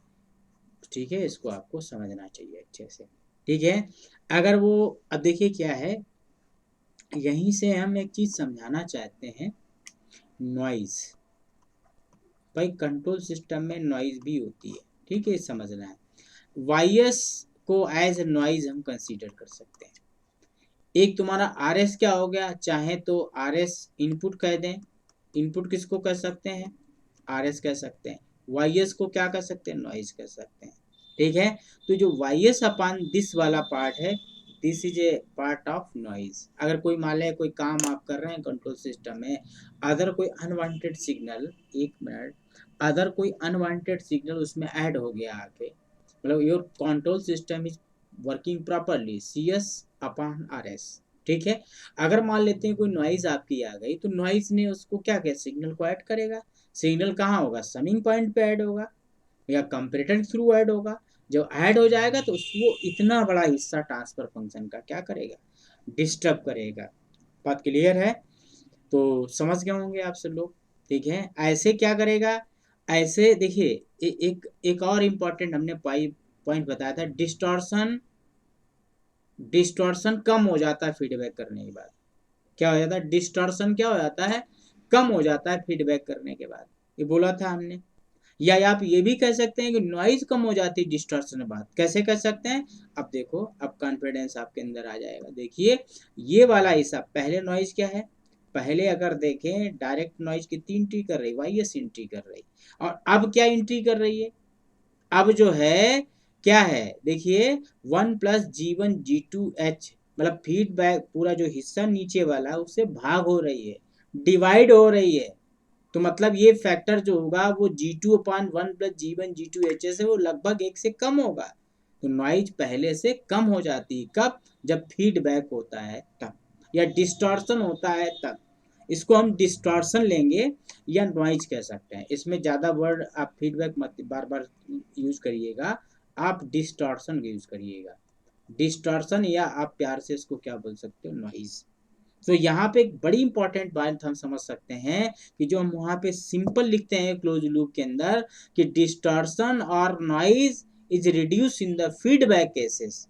ठीक है, इसको आपको समझना चाहिए अच्छे से। ठीक है, अगर वो, अब देखिए क्या है, यहीं से हम एक चीज समझाना चाहते हैं, नॉइज। भाई कंट्रोल सिस्टम में नॉइज भी होती है। ठीक है, समझना है। वाईएस को एज ए नॉइज हम कंसीडर कर सकते हैं। एक तुम्हारा आर एस क्या हो गया, चाहे तो आर एस इनपुट कह दें, इनपुट किसको कह सकते हैं, आर एस कह सकते हैं। वाई एस को क्या कह सकते हैं, नॉइज कह सकते हैं। ठीक है, तो जो वाई एस अपान दिस वाला पार्ट है, this is a part of noise. अगर कोई मान लें कोई काम आप कर रहे हैं कंट्रोल सिस्टम में, अदर कोई अनवांटेड सिग्नल, 1 मिनट, अदर कोई अनवांटेड सिग्नल उसमें ऐड हो गया आके, मतलब your control system is working properly, C S upon R S. ठीक है, अगर मान लेते हैं कोई नॉइज आपकी आ गई, तो नॉइज ने उसको क्या किया, सिग्नल को ऐड करेगा। सिग्नल कहाँ होगा, समिंग पॉइंट पे ऐड होगा या कंपैरेटर थ्रू ऐड होगा। जब ऐड हो जाएगा तो वो इतना बड़ा हिस्सा ट्रांसफर फंक्शन का क्या करेगा, डिस्टर्ब करेगा। बात क्लियर है, तो समझ गए होंगे आप सब लोग। ठीक है, ऐसे क्या करेगा, ऐसे देखिए, एक और इम्पोर्टेंट हमने पॉइंट बताया था, डिस्टॉर्शन। डिस्टॉर्शन कम हो जाता है फीडबैक करने के बाद। क्या हो जाता है, डिस्टॉर्शन क्या हो जाता है, कम हो जाता है फीडबैक करने के बाद, ये बोला था हमने। या आप ये भी कह सकते हैं कि नॉइज कम हो जाती है डिस्टॉर्शन के बाद। कैसे कह सकते हैं, अब देखो, अब कॉन्फिडेंस आपके अंदर आ जाएगा। देखिए, ये वाला हिस्सा, पहले नॉइज क्या है, पहले अगर देखें डायरेक्ट नॉइज कितनी एंट्री कर रही, वाई एस एंट्री कर रही, और अब क्या एंट्री कर रही है, अब जो है क्या है, देखिए 1+G1G2H, मतलब फीडबैक पूरा जो हिस्सा नीचे वाला है उससे भाग हो रही है, डिवाइड हो रही है। तो मतलब ये फैक्टर जो होगा वो G2/1+G1G2H से वो लगभग 1 से कम होगा। तो नॉइज पहले से कम हो जाती है, कब? जब फीडबैक होता है तब, या डिस्टॉर्शन होता है तब। इसको हम डिस्टॉर्शन लेंगे या नॉइज कह सकते हैं। इसमें ज़्यादा वर्ड आप फीडबैक मत बार बार यूज करिएगा, आप डिस्टॉर्शन यूज करिएगा। डिस्टॉर्शन, या आप प्यार से इसको क्या बोल सकते हो, नॉइज। तो यहाँ पे एक बड़ी इंपॉर्टेंट बात हम समझ सकते हैं कि जो हम वहाँ पे सिंपल लिखते हैं क्लोज लूप के अंदर कि डिस्टॉर्शन और noise is reduce in the feedback cases.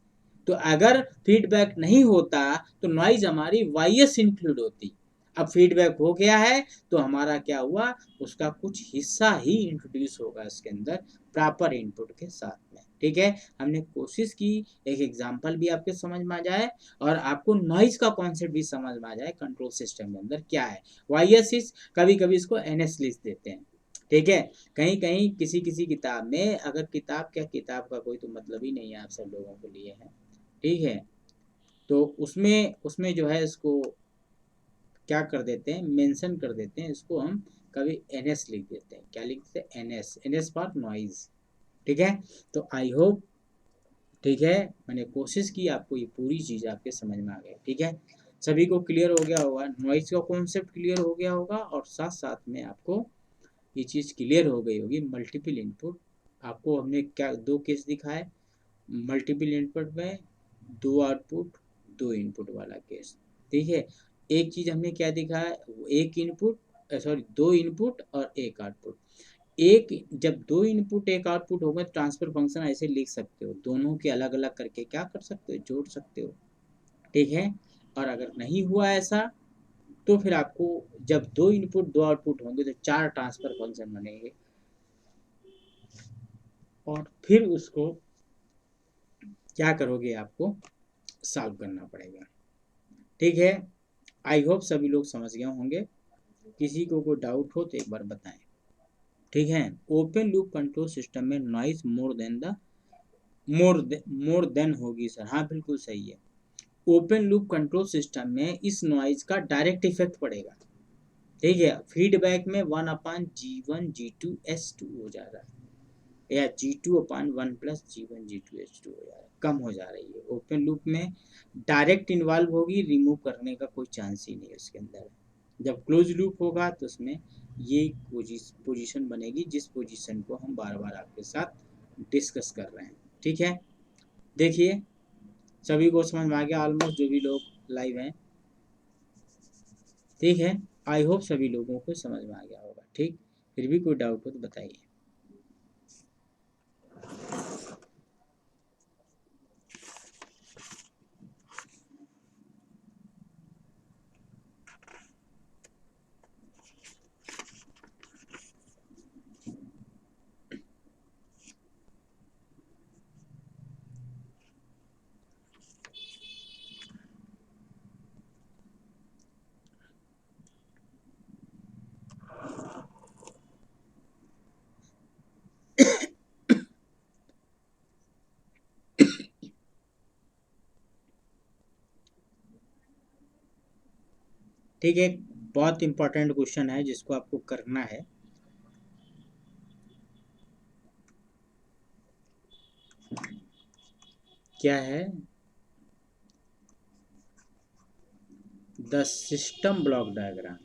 तो अगर फीडबैक नहीं होता तो नॉइज हमारी वाइस इंक्लूड होती। अब फीडबैक हो गया है तो हमारा क्या हुआ, उसका कुछ हिस्सा ही इंट्रोड्यूस होगा इसके अंदर प्रॉपर इनपुट के साथ में। ठीक है, हमने कोशिश की एक एग्जांपल भी आपके समझ में आ जाए और आपको नॉइज का कॉन्सेप्ट भी समझ में आ जाए कंट्रोल सिस्टम के अंदर क्या है। वाईएस कभी कभी इसको एनएस लिख देते हैं। ठीक है, कहीं कहीं किसी किसी किताब में, अगर किताब क्या, किताब का कोई तो मतलब ही नहीं है, आप सब लोगों के लिए है। ठीक है, तो उसमें उसमें जो है इसको क्या कर देते हैं, मेंशन कर देते हैं, इसको हम कभी एनएस लिख देते हैं। क्या लिखते हैं, एनएस, एनएस फॉर नॉइज। ठीक है, तो आई होप, ठीक है, मैंने कोशिश की आपको ये पूरी चीज़ आपके समझ में आ गई। ठीक है, सभी को क्लियर हो गया होगा, नॉइज का कॉन्सेप्ट क्लियर हो गया होगा, और साथ साथ में आपको ये चीज़ क्लियर हो गई होगी मल्टीपल इनपुट। आपको हमने क्या दो केस दिखाए, मल्टीपल इनपुट में 2 आउटपुट 2 इनपुट वाला केस। ठीक है, एक चीज़ हमने क्या दिखाया, एक इनपुट, सॉरी 2 इनपुट और 1 आउटपुट। एक, जब 2 इनपुट 1 आउटपुट होगा तो ट्रांसफर फंक्शन ऐसे लिख सकते हो, दोनों के अलग अलग करके क्या कर सकते हो, जोड़ सकते हो। ठीक है, और अगर नहीं हुआ ऐसा तो फिर आपको जब 2 इनपुट 2 आउटपुट होंगे तो 4 ट्रांसफर फंक्शन बनेंगे, और फिर उसको क्या करोगे, आपको सॉल्व करना पड़ेगा। ठीक है, आई होप सभी लोग समझ गए होंगे। किसी को कोई डाउट हो तो एक बार बताएं। ठीक है, ओपन लूप कंट्रोल सिस्टम में नॉइज मोर देन होगी सर, हाँ बिल्कुल सही है। ओपन लूप कंट्रोल सिस्टम में इस नॉइज का डायरेक्ट इफेक्ट पड़ेगा। ठीक है, फीडबैक में 1/G1G2H2 हो जा रहा है, या G2/1+G1G2H2 हो जा रहा है, कम हो जा रही है। ओपन लूप में डायरेक्ट इन्वॉल्व होगी, रिमूव करने का कोई चांस ही नहीं है उसके अंदर। जब क्लोज लूप होगा तो उसमें ये पोजीशन बनेगी, जिस पोजीशन को हम बार बार आपके साथ डिस्कस कर रहे हैं। ठीक है, देखिए सभी को समझ में आ गया ऑलमोस्ट, जो भी लोग लाइव हैं। ठीक है, आई होप सभी लोगों को समझ में आ गया होगा। ठीक, फिर भी कोई डाउट हो तो बताइए। ठीक है, बहुत इंपॉर्टेंट क्वेश्चन है जिसको आपको करना है। क्या है, the system block diagram,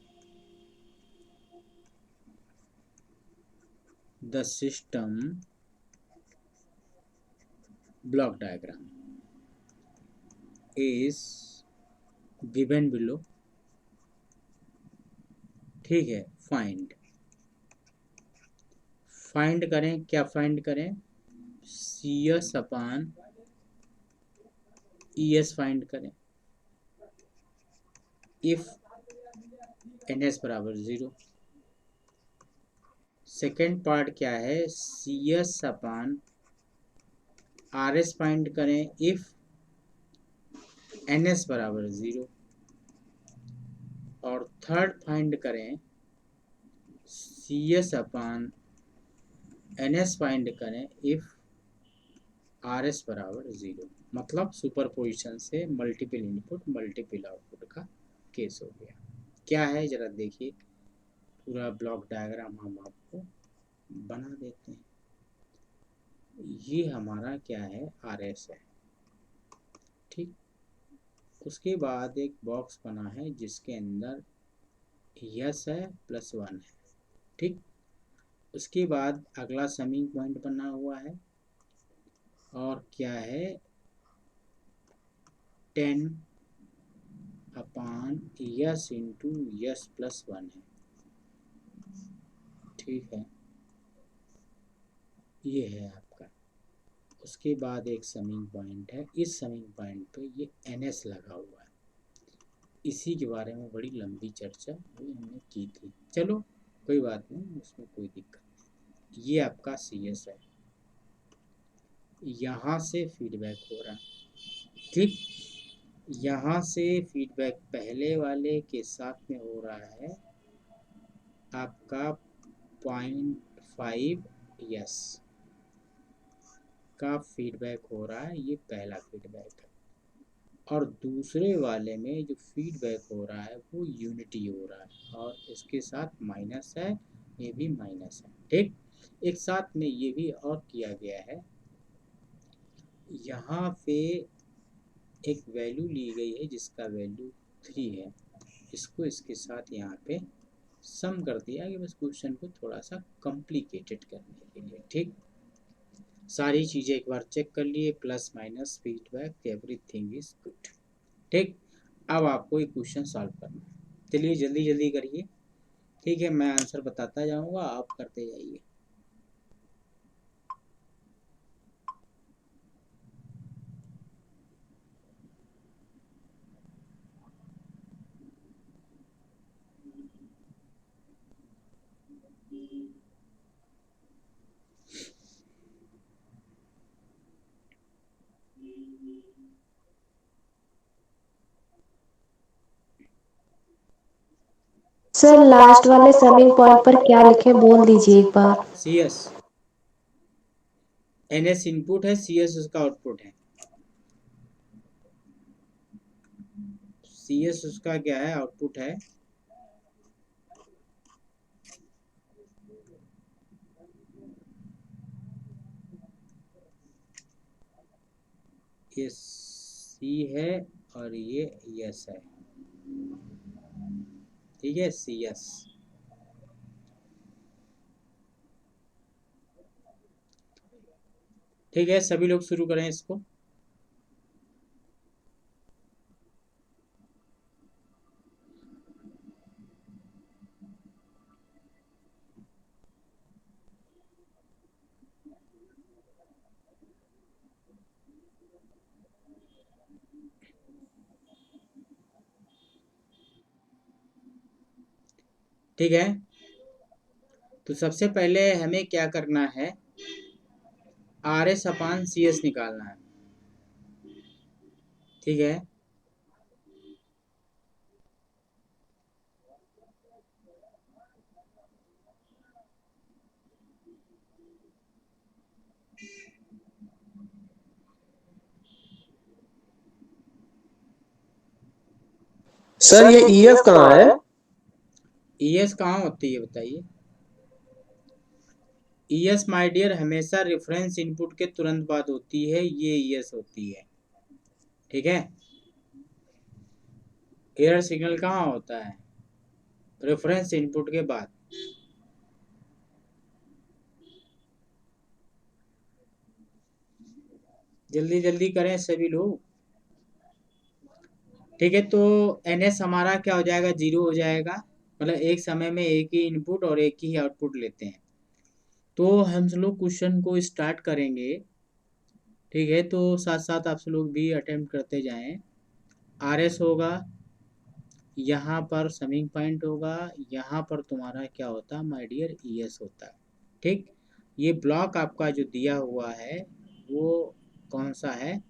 the system block diagram is given below. ठीक है, फाइंड करें, क्या फाइंड करें, CS/ES फाइंड करें इफ NS बराबर 0। सेकेंड पार्ट क्या है, CS/RS फाइंड करें इफ NS बराबर 0। और थर्ड फाइंड करें CS/NS फाइंड करें इफ आर एस बराबर 0, मतलब सुपरपोजिशन से मल्टीपल इनपुट मल्टीपल आउटपुट का केस हो गया। क्या है जरा देखिए, पूरा ब्लॉक डायग्राम हम आपको बना देते हैं। ये हमारा क्या है, आर एस है, ठीक। उसके बाद एक बॉक्स बना है जिसके अंदर यस है प्लस 1 है, ठीक। उसके बाद अगला समिंग पॉइंट बना हुआ है और क्या है, 10 अपान यस इंटू यस प्लस 1 है, ठीक है, ये है आपका। उसके बाद एक समिंग पॉइंट है, इस समिंग पॉइंट पे ये NS लगा हुआ है, इसी के बारे में बड़ी लंबी चर्चा भी हमने की थी। चलो कोई बात नहीं, उसमें कोई दिक्कत नहीं। ये आपका CS है, यहाँ से फीडबैक हो रहा है, ठीक। यहाँ से फीडबैक पहले वाले के साथ में हो रहा है आपका 0.5 यस का फीडबैक हो रहा है, ये पहला फीडबैक है। और दूसरे वाले में जो फीडबैक हो रहा है वो यूनिटी हो रहा है और इसके साथ माइनस है, ये भी माइनस है, ठीक। एक साथ में ये भी और किया गया है, यहाँ पे एक वैल्यू ली गई है जिसका वैल्यू 3 है, इसको इसके साथ यहाँ पे सम कर दिया कि बस क्वेश्चन को थोड़ा सा कॉम्प्लिकेटेड करने के लिए, ठीक। सारी चीज़ें एक बार चेक कर लिए, plus minus feedback everything is good, ठीक। अब आपको एक क्वेश्चन सॉल्व करना है, चलिए जल्दी जल्दी करिए, ठीक है। मैं आंसर बताता जाऊंगा, आप करते जाइए। सर लास्ट वाले समिंग पॉइंट पर क्या लिखे बोल दीजिए एक बार। CS NS इनपुट है, CS उसका आउटपुट है। CS उसका क्या है, आउटपुट है। ये C है और ये यस है, ठीक है, CS। ठीक है, सभी लोग शुरू करें इसको। ठीक है, तो सबसे पहले हमें क्या करना है, RS अपान CS निकालना है, ठीक है। सर ये EF कहाँ है? ES कहाँ होती है बताइए। ES माय डियर हमेशा रेफरेंस इनपुट के तुरंत बाद होती है, ये ES होती है, ठीक है। एरर सिग्नल कहाँ होता है, रेफरेंस इनपुट के बाद। जल्दी जल्दी करें सभी लोग, ठीक है। तो NS हमारा क्या हो जाएगा, 0 हो जाएगा, मतलब एक समय में एक ही इनपुट और एक ही आउटपुट लेते हैं। तो हम लोग क्वेश्चन को स्टार्ट करेंगे, ठीक है। तो साथ साथ आप लोग भी अटेम्प्ट करते जाएं। RS होगा, यहाँ पर समिंग पॉइंट होगा, यहाँ पर तुम्हारा क्या होता है माय डियर, ES होता है, ठीक। ये ब्लॉक आपका जो दिया हुआ है वो कौन सा है,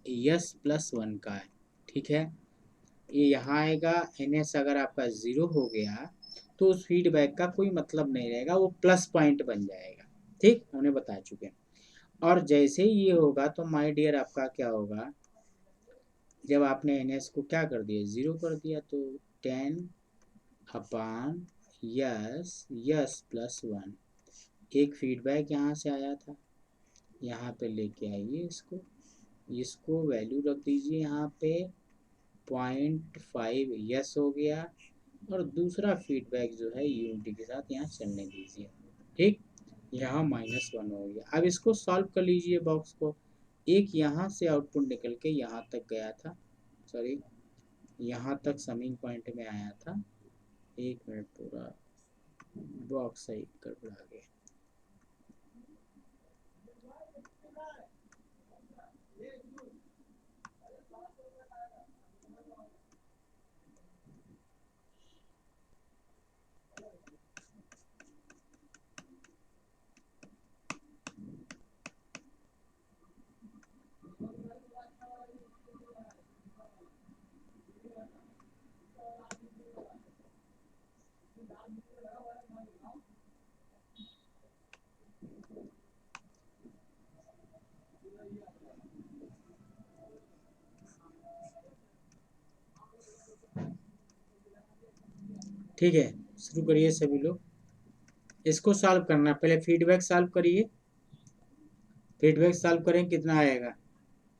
यस प्लस 1 का है, ठीक है। ये यहाँ आएगा, NS अगर आपका 0 हो गया तो उस फीडबैक का कोई मतलब नहीं रहेगा, वो प्लस पॉइंट बन जाएगा, ठीक, हमने बता चुके हैं। और जैसे ही ये होगा तो माय डियर आपका क्या होगा, जब आपने NS को क्या कर दिया, 0 कर दिया, तो 10 अपान यस प्लस 1। एक फीडबैक यहाँ से आया था, यहाँ पे लेके आइए इसको वैल्यू रख दीजिए यहाँ पे 0.5 यस हो गया, और दूसरा फीडबैक जो है यूनिटी के साथ यहाँ चलने दीजिए। ठीक, यहाँ -1 हो गया। अब इसको सॉल्व कर लीजिए बॉक्स को। एक यहाँ से आउटपुट निकल के यहाँ तक गया था, सॉरी यहाँ तक समिंग पॉइंट में आया था। एक मिनट, पूरा बॉक्स सही गड़बड़ा गया। ठीक है, शुरू करिए सभी लोग। इसको सॉल्व करना, पहले फीडबैक सॉल्व करिए। फीडबैक सॉल्व करें, कितना आएगा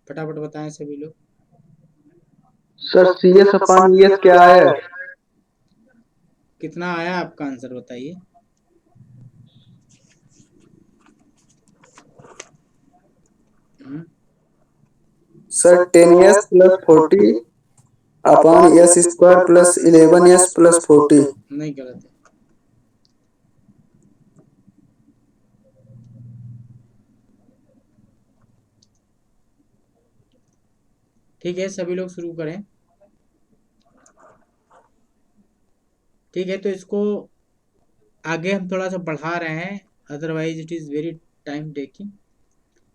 फटाफट बताएं सभी लोग। सर CS अपान ES क्या है? कितना आया आपका आंसर बताइए। सर 10S प्लस 40 अपान S square plus 11S plus 40। नहीं, गलत है। ठीक है, सभी लोग शुरू करें। ठीक है, तो इसको आगे हम थोड़ा सा बढ़ा रहे हैं, otherwise it is very time taking.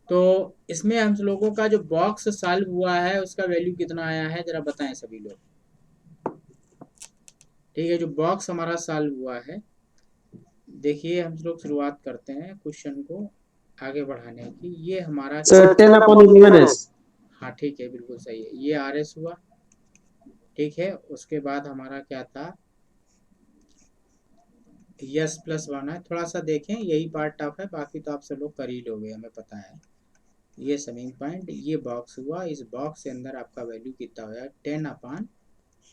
तो इसमें हम लोगों का जो बॉक्स सॉल्व हुआ है उसका वैल्यू कितना आया है जरा बताएं सभी लोग। ठीक है, जो बॉक्स हमारा सॉल्व हुआ है, देखिए हम लोग शुरुआत करते हैं क्वेश्चन को आगे बढ़ाने की। ये हमारा सर 10/11s। हाँ ठीक है, बिल्कुल सही है, ये RS हुआ। ठीक है, उसके बाद हमारा क्या था, यस प्लस 1 है। थोड़ा सा देखें, यही पार्ट टफ है, बाकी तो आप सब लोग कर ही लोगे, हमें पता है। ये समिंग पॉइंट, ये बॉक्स हुआ, इस बॉक्स के अंदर आपका वैल्यू कितना होगा, 10 अपान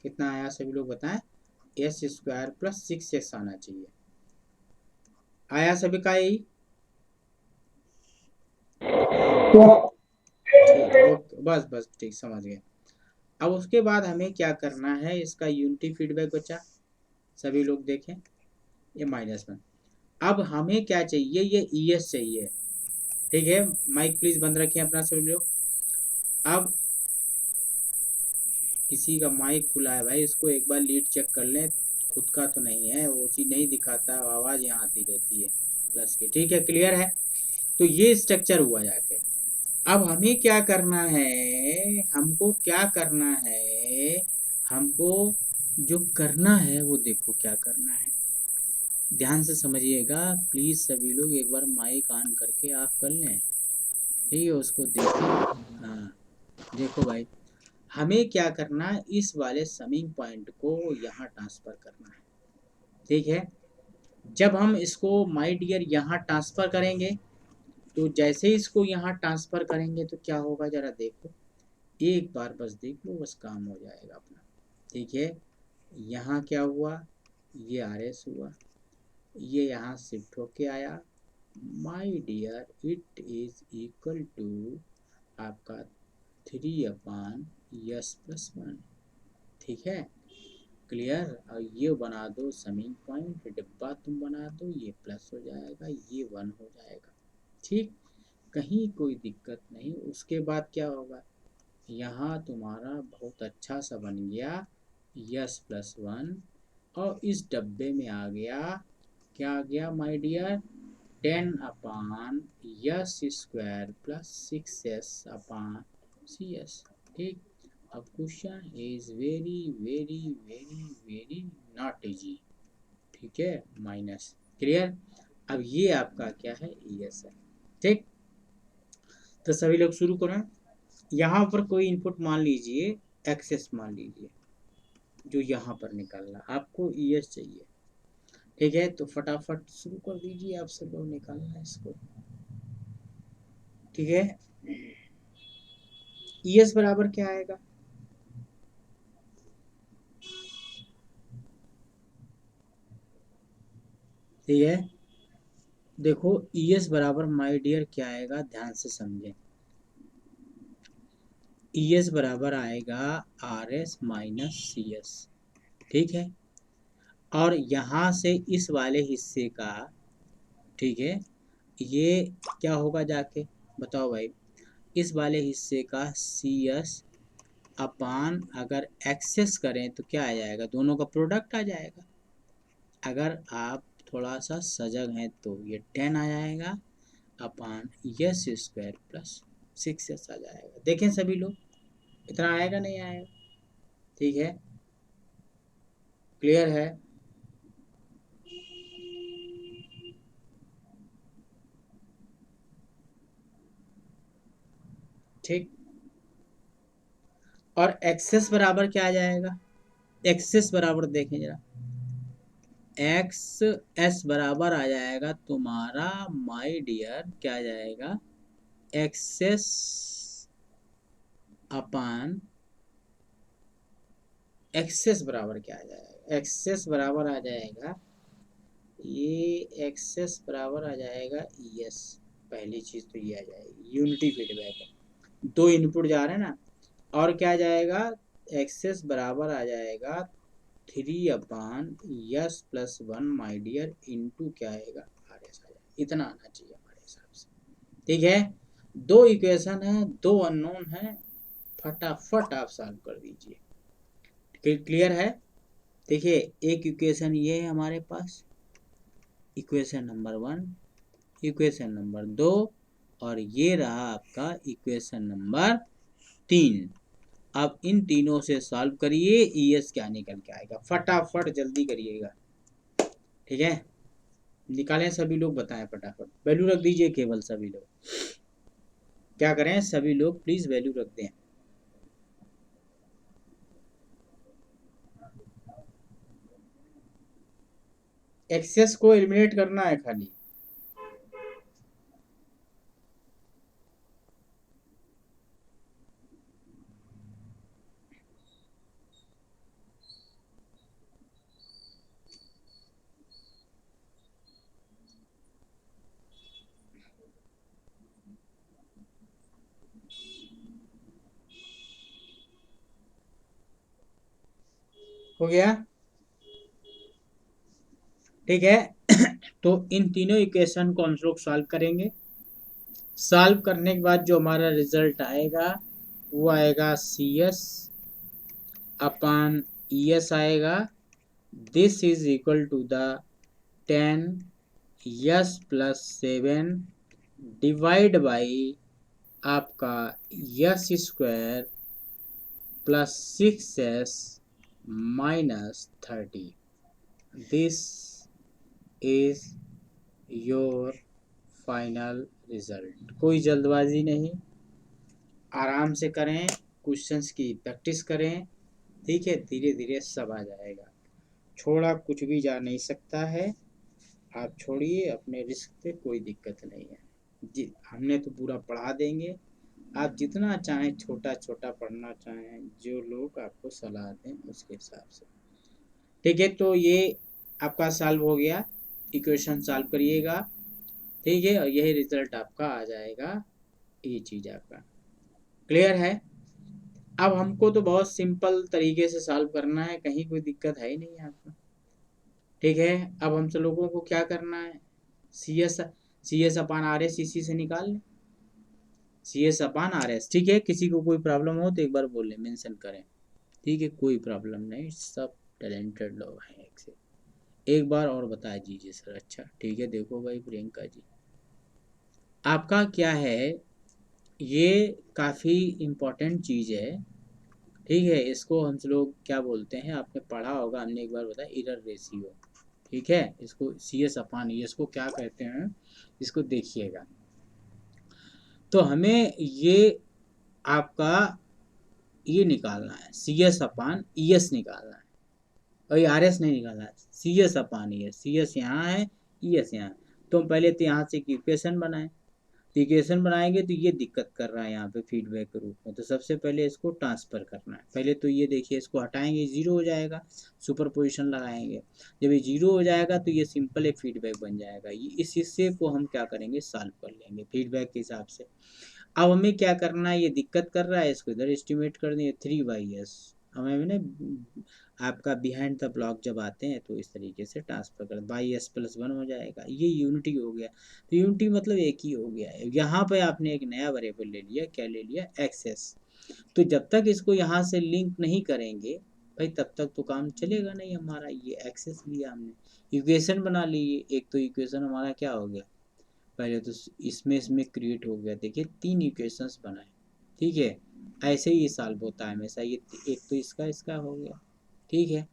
कितना आया सभी लोग बताएं, एस स्क्वायर प्लस 6s आना चाहिए। आया सभी का यही? ठीक, ओके, बस बस ठीक, समझ गए। अब उसके बाद हमें क्या करना है, इसका यूनिटी फीडबैक बचा, सभी लोग देखें, ये -1। अब हमें क्या चाहिए, ये ES चाहिए। ठीक है, माइक प्लीज बंद रखें अपना सभी लोग। अब किसी का माइक खुला है भाई, इसको एक बार लीड चेक कर लें, खुद का तो नहीं है, वो चीज़ नहीं दिखाता, आवाज़ यहाँ आती रहती है प्लस की। ठीक है, क्लियर है। तो ये स्ट्रक्चर हुआ जाके। अब हमें क्या करना है, हमको क्या करना है, हमको जो करना है वो देखो क्या करना है, ध्यान से समझिएगा प्लीज़ सभी लोग। एक बार माइक ऑन करके ऑफ कर लें, ठीक है, उसको देखें। हाँ देखो भाई, हमें क्या करना है, इस वाले समिंग पॉइंट को यहाँ ट्रांसफ़र करना है। ठीक है, जब हम इसको माय डियर यहाँ ट्रांसफ़र करेंगे, तो जैसे इसको यहाँ ट्रांसफ़र करेंगे तो क्या होगा जरा देखो, एक बार बस देख लो, बस काम हो जाएगा अपना। ठीक है, यहाँ क्या हुआ, ये RS हुआ, ये यहाँ शिफ्ट होके आया। My dear it is equal to आपका 3/S+1। ठीक है, क्लियर। और ये बना दो समिंग पॉइंट, डिब्बा तुम बना दो, ये प्लस हो जाएगा, ये 1 हो जाएगा। ठीक, कहीं कोई दिक्कत नहीं। उसके बाद क्या होगा, यहाँ तुम्हारा बहुत अच्छा सा बन गया S+1, और इस डब्बे में आ गया, क्या आ गया my dear, 10/S² plus 6s/CS। ठीक, अब question is very very very very not easy. ठीक है, माइनस, क्लियर। अब ये आपका क्या है, ES है। ठीक, तो सभी लोग शुरू करें। यहाँ पर कोई इनपुट मान लीजिए एक्सेस मान लीजिए, जो यहाँ पर निकालना आपको ईएस चाहिए, ठीक है। तो फटाफट शुरू कर दीजिए, आप सब लोग निकालना है इसको, ठीक है। ईएस बराबर क्या आएगा, ठीक है। देखो ईएस बराबर माय डियर क्या आएगा, ध्यान से समझें। ईएस बराबर आएगा R S minus C S, ठीक है। और यहाँ से इस वाले हिस्से का, ठीक है, ये क्या होगा जाके बताओ भाई, इस वाले हिस्से का सी एस अपान अगर एक्सेस करें तो क्या आ जाएगा, दोनों का प्रोडक्ट आ जाएगा। अगर आप थोड़ा सा सजग हैं तो ये 10 आ जाएगा अपान यस स्क्वायर प्लस 6s आ जाएगा। देखें सभी लोग, इतना आएगा नहीं आएगा, ठीक है, क्लियर है। ठीक, और एक्सेस बराबर क्या आ जाएगा, एक्सेस बराबर देखें जरा, एक्स एस बराबर आ जाएगा तुम्हारा माय डियर क्या आ जाएगा, एक्सेस अपान एक्सेस बराबर क्या आ जाएगा, एक्सेस बराबर आ जाएगा, ये एक्सेस बराबर आ जाएगा ईएस। पहली चीज तो ये आ जाएगी, यूनिटी फीडबैक है, दो इनपुट जा रहे हैं ना। और क्या आ जाएगा, एक्सेस बराबर आ जाएगा 3 upon S plus 1 my dear into क्या आएगा आर एस आ जाएगा। इतना आना चाहिए हमारे हिसाब से, ठीक है। दो इक्वेशन है, दो अननोन है, फटाफट आप सॉल्व कर दीजिए, क्लियर है। देखिए एक इक्वेशन ये है हमारे पास, इक्वेशन नंबर 1, इक्वेशन नंबर 2, और ये रहा आपका इक्वेशन नंबर 3। अब इन तीनों से सॉल्व करिए, ईएस क्या निकल के आएगा, फटाफट जल्दी करिएगा, ठीक है। निकालें सभी लोग, बताएं फटाफट, वैल्यू रख दीजिए केवल सभी लोग, क्या करें सभी लोग प्लीज वैल्यू रख दें। एक्सेस को एलिमिनेट करना है खाली, हो गया, ठीक है। तो इन तीनों इक्वेशन को हम लोग सॉल्व करेंगे। सॉल्व करने के बाद जो हमारा रिजल्ट आएगा वो आएगा C S upon E S आएगा। This is equal to the 10 S plus 7 divide by आपका S square plus 6s minus 30। This is your final result. कोई जल्दबाजी नहीं, आराम से करें, क्वेश्चंस की प्रैक्टिस करें, ठीक है। धीरे धीरे सब आ जाएगा, छोड़ा कुछ भी जा नहीं सकता है। आप छोड़िए अपने रिस्क पे, कोई दिक्कत नहीं है जी, हमने तो पूरा पढ़ा देंगे। आप जितना चाहें छोटा छोटा पढ़ना चाहें, जो लोग आपको सलाह दें उसके हिसाब से, ठीक है। तो ये आपका सॉल्व हो गया, इक्वेशन सॉल्व करिएगा, ठीक है, और यही रिजल्ट आपका आ जाएगा, ये चीज़ आपका क्लियर है। अब हमको तो बहुत सिंपल तरीके से सॉल्व करना है, कहीं कोई दिक्कत है ही नहीं आपको, ठीक है। अब हम सब लोगों को क्या करना है, C S upon R S इसी से निकाल लें, C S upon R S, ठीक है। किसी को कोई प्रॉब्लम हो तो एक बार बोलें, मेंशन करें, ठीक है, कोई प्रॉब्लम नहीं, सब टैलेंटेड लोग हैं। एक बार और बता दीजिए सर, अच्छा ठीक है। देखो भाई प्रियंका जी, आपका क्या है, ये काफ़ी इम्पोर्टेंट चीज़ है, ठीक है। इसको हम लोग क्या बोलते हैं, आपने पढ़ा होगा, हमने एक बार बताया एरर रेशियो, ठीक है। इसको सी एस अपान ई एस को क्या कहते हैं, इसको देखिएगा। तो हमें ये आपका ये निकालना है, C S upon E S निकालना है, और ये आर एस नहीं निकालना है, C S upon E S. C S यहाँ है, ई एस यहाँ है। तो हम पहले तो यहाँ से इक्वेशन बनाएं। तो इक्वेशन बनाएंगे तो ये दिक्कत कर रहा है यहाँ पे फीडबैक के रूप में, तो सबसे पहले इसको ट्रांसफर करना है। पहले तो ये देखिए, इसको हटाएंगे, जीरो हो जाएगा, सुपर पोजिशन लगाएंगे। जब ये जीरो हो जाएगा तो ये सिंपल एक फीडबैक बन जाएगा। इस हिस्से को हम क्या करेंगे, सॉल्व कर लेंगे फीडबैक के हिसाब से। अब हमें क्या करना है, ये दिक्कत कर रहा है, इसको इधर एस्टिमेट कर देंगे 3/s। हमें ना आपका बिहाइंड द ब्लॉक जब आते हैं तो इस तरीके से ट्रांसफर कर बाई एस प्लस 1 हो जाएगा। ये यूनिटी हो गया। तो यूनिटी मतलब एक ही हो गया है। यहाँ पे आपने एक नया वेरिएबल ले लिया, क्या ले लिया, एक्सेस। तो जब तक इसको यहाँ से लिंक नहीं करेंगे भाई, तब तक तो काम चलेगा नहीं हमारा। ये एक्सेस लिया हमने, इक्वेशन बना ली। एक तो इक्वेशन हमारा क्या हो गया, पहले तो इसमें क्रिएट हो गया। देखिए 3 इक्वेशंस बनाए, ठीक है। ऐसे ही सॉल्व होता है हमेशा। ये एक तो इसका हो गया, ठीक है।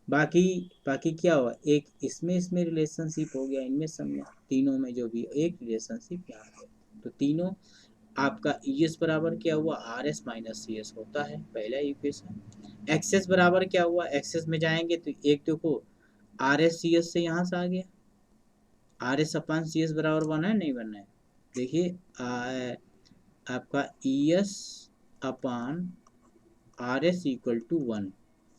बाकी क्या हुआ, एक इसमें रिलेशनशिप हो गया, इनमें सब में, तीनों में जो भी एक रिलेशनशिप यहाँ है। तो तीनों आपका ई एस बराबर क्या हुआ, R S minus C S होता है, पहला इक्वेशन। एक्सेस बराबर क्या हुआ, एक्सेस में जाएंगे तो एक देखो आर एस सी एस से यहाँ से आ गया, R S upon C S बराबर बना है, नहीं बना है। देखिए आपका E S upon R S equal to 1,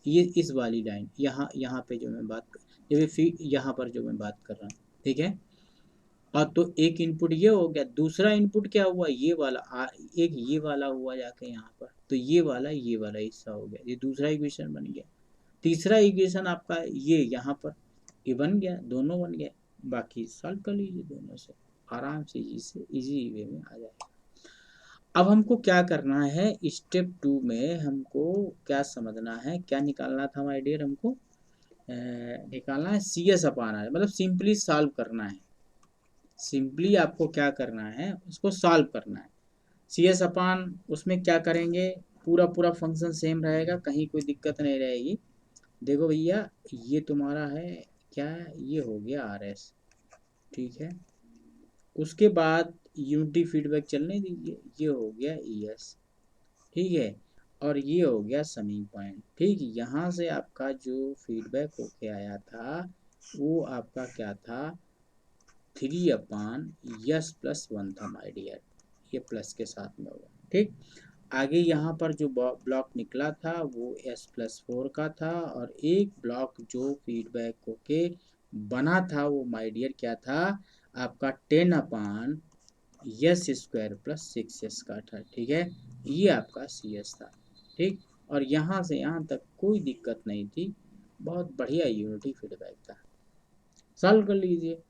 ये इस वाली लाइन यहाँ पे जो मैं बात कर, ये फिर यहाँ पर जो मैं बात कर रहा हूँ, ठीक है। और तो एक इनपुट ये हो गया, दूसरा इनपुट क्या हुआ, ये वाला एक ये वाला हुआ जाके यहाँ पर, तो ये वाला हिस्सा हो गया, ये दूसरा इक्वेशन बन गया। तीसरा इक्वेशन आपका ये यहाँ पर ये बन गया, दोनों बन गए। बाकी सॉल्व कर लीजिए दोनों से आराम से, इजी वे में आ जाएगा। अब हमको क्या करना है, स्टेप 2 में हमको क्या समझना है, क्या निकालना था हमारे डियर, हमको निकालना है सी एस अपान आर, मतलब सिंपली सॉल्व करना है। सिंपली आपको क्या करना है, उसको सॉल्व करना है। सी एस अपान उसमें क्या करेंगे, पूरा फंक्शन सेम रहेगा, कहीं कोई दिक्कत नहीं रहेगी। देखो भैया, ये तुम्हारा है क्या, ये हो गया आर एस, ठीक है। उसके बाद यूनिटी फीडबैक चलने दीजिए, ये हो गया ई एस, ठीक है। और ये हो गया समिंग पॉइंट, ठीक। यहाँ से आपका जो फीडबैक होके आया था वो आपका क्या था, 3/s+1 था माय डियर, ये प्लस के साथ में होगा, ठीक। आगे यहाँ पर जो ब्लॉक निकला था वो s+4 का था, और एक ब्लॉक जो फीडबैक होके बना था वो माय डियर क्या था, आपका 10/s² + 6s का था, ठीक है। ये आपका सी एस था, ठीक। और यहाँ से यहाँ तक कोई दिक्कत नहीं थी, बहुत बढ़िया यूनिटी फीडबैक था। सॉल्व कर लीजिए,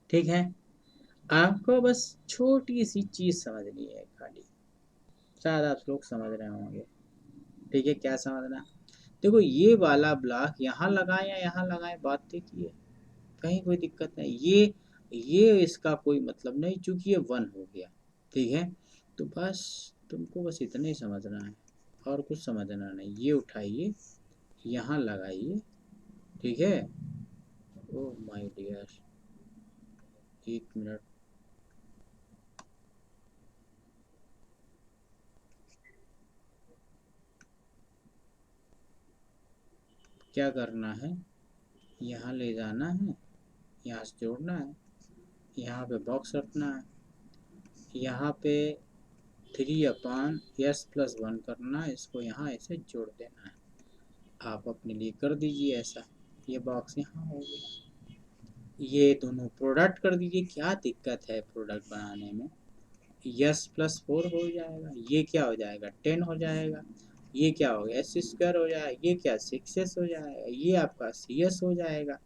ठीक है। आपको बस छोटी सी चीज़ समझनी है खाली, शायद आप लोग समझ रहे होंगे, ठीक है। क्या समझना, देखो ये वाला ब्लॉक यहाँ लगाए या यहाँ लगाए, बात देखिए, कहीं कोई दिक्कत नहीं। ये इसका कोई मतलब नहीं, चूंकि ये 1 हो गया, ठीक है। तो बस तुमको बस इतना ही समझना है, और कुछ समझना नहीं। ये उठाइए, यहाँ लगाइए, ठीक है। ओह माय डियर, 1 मिनट, क्या करना है, यहाँ ले जाना है, यहाँ से जोड़ना है, यहाँ पे बॉक्स रखना है, यहाँ पे 3/s+1 करना है, इसको यहाँ ऐसे जोड़ देना है। आप अपने लिए कर दीजिए ऐसा, ये बॉक्स यहाँ हो गया। ये दोनों प्रोडक्ट कर दीजिए, क्या दिक्कत है प्रोडक्ट बनाने में, s+4 हो जाएगा, ये क्या हो जाएगा 10 हो जाएगा, ये क्या हो गया s² हो जाएगा, ये क्या 6s हो जाएगा, ये आपका cs हो जाएगा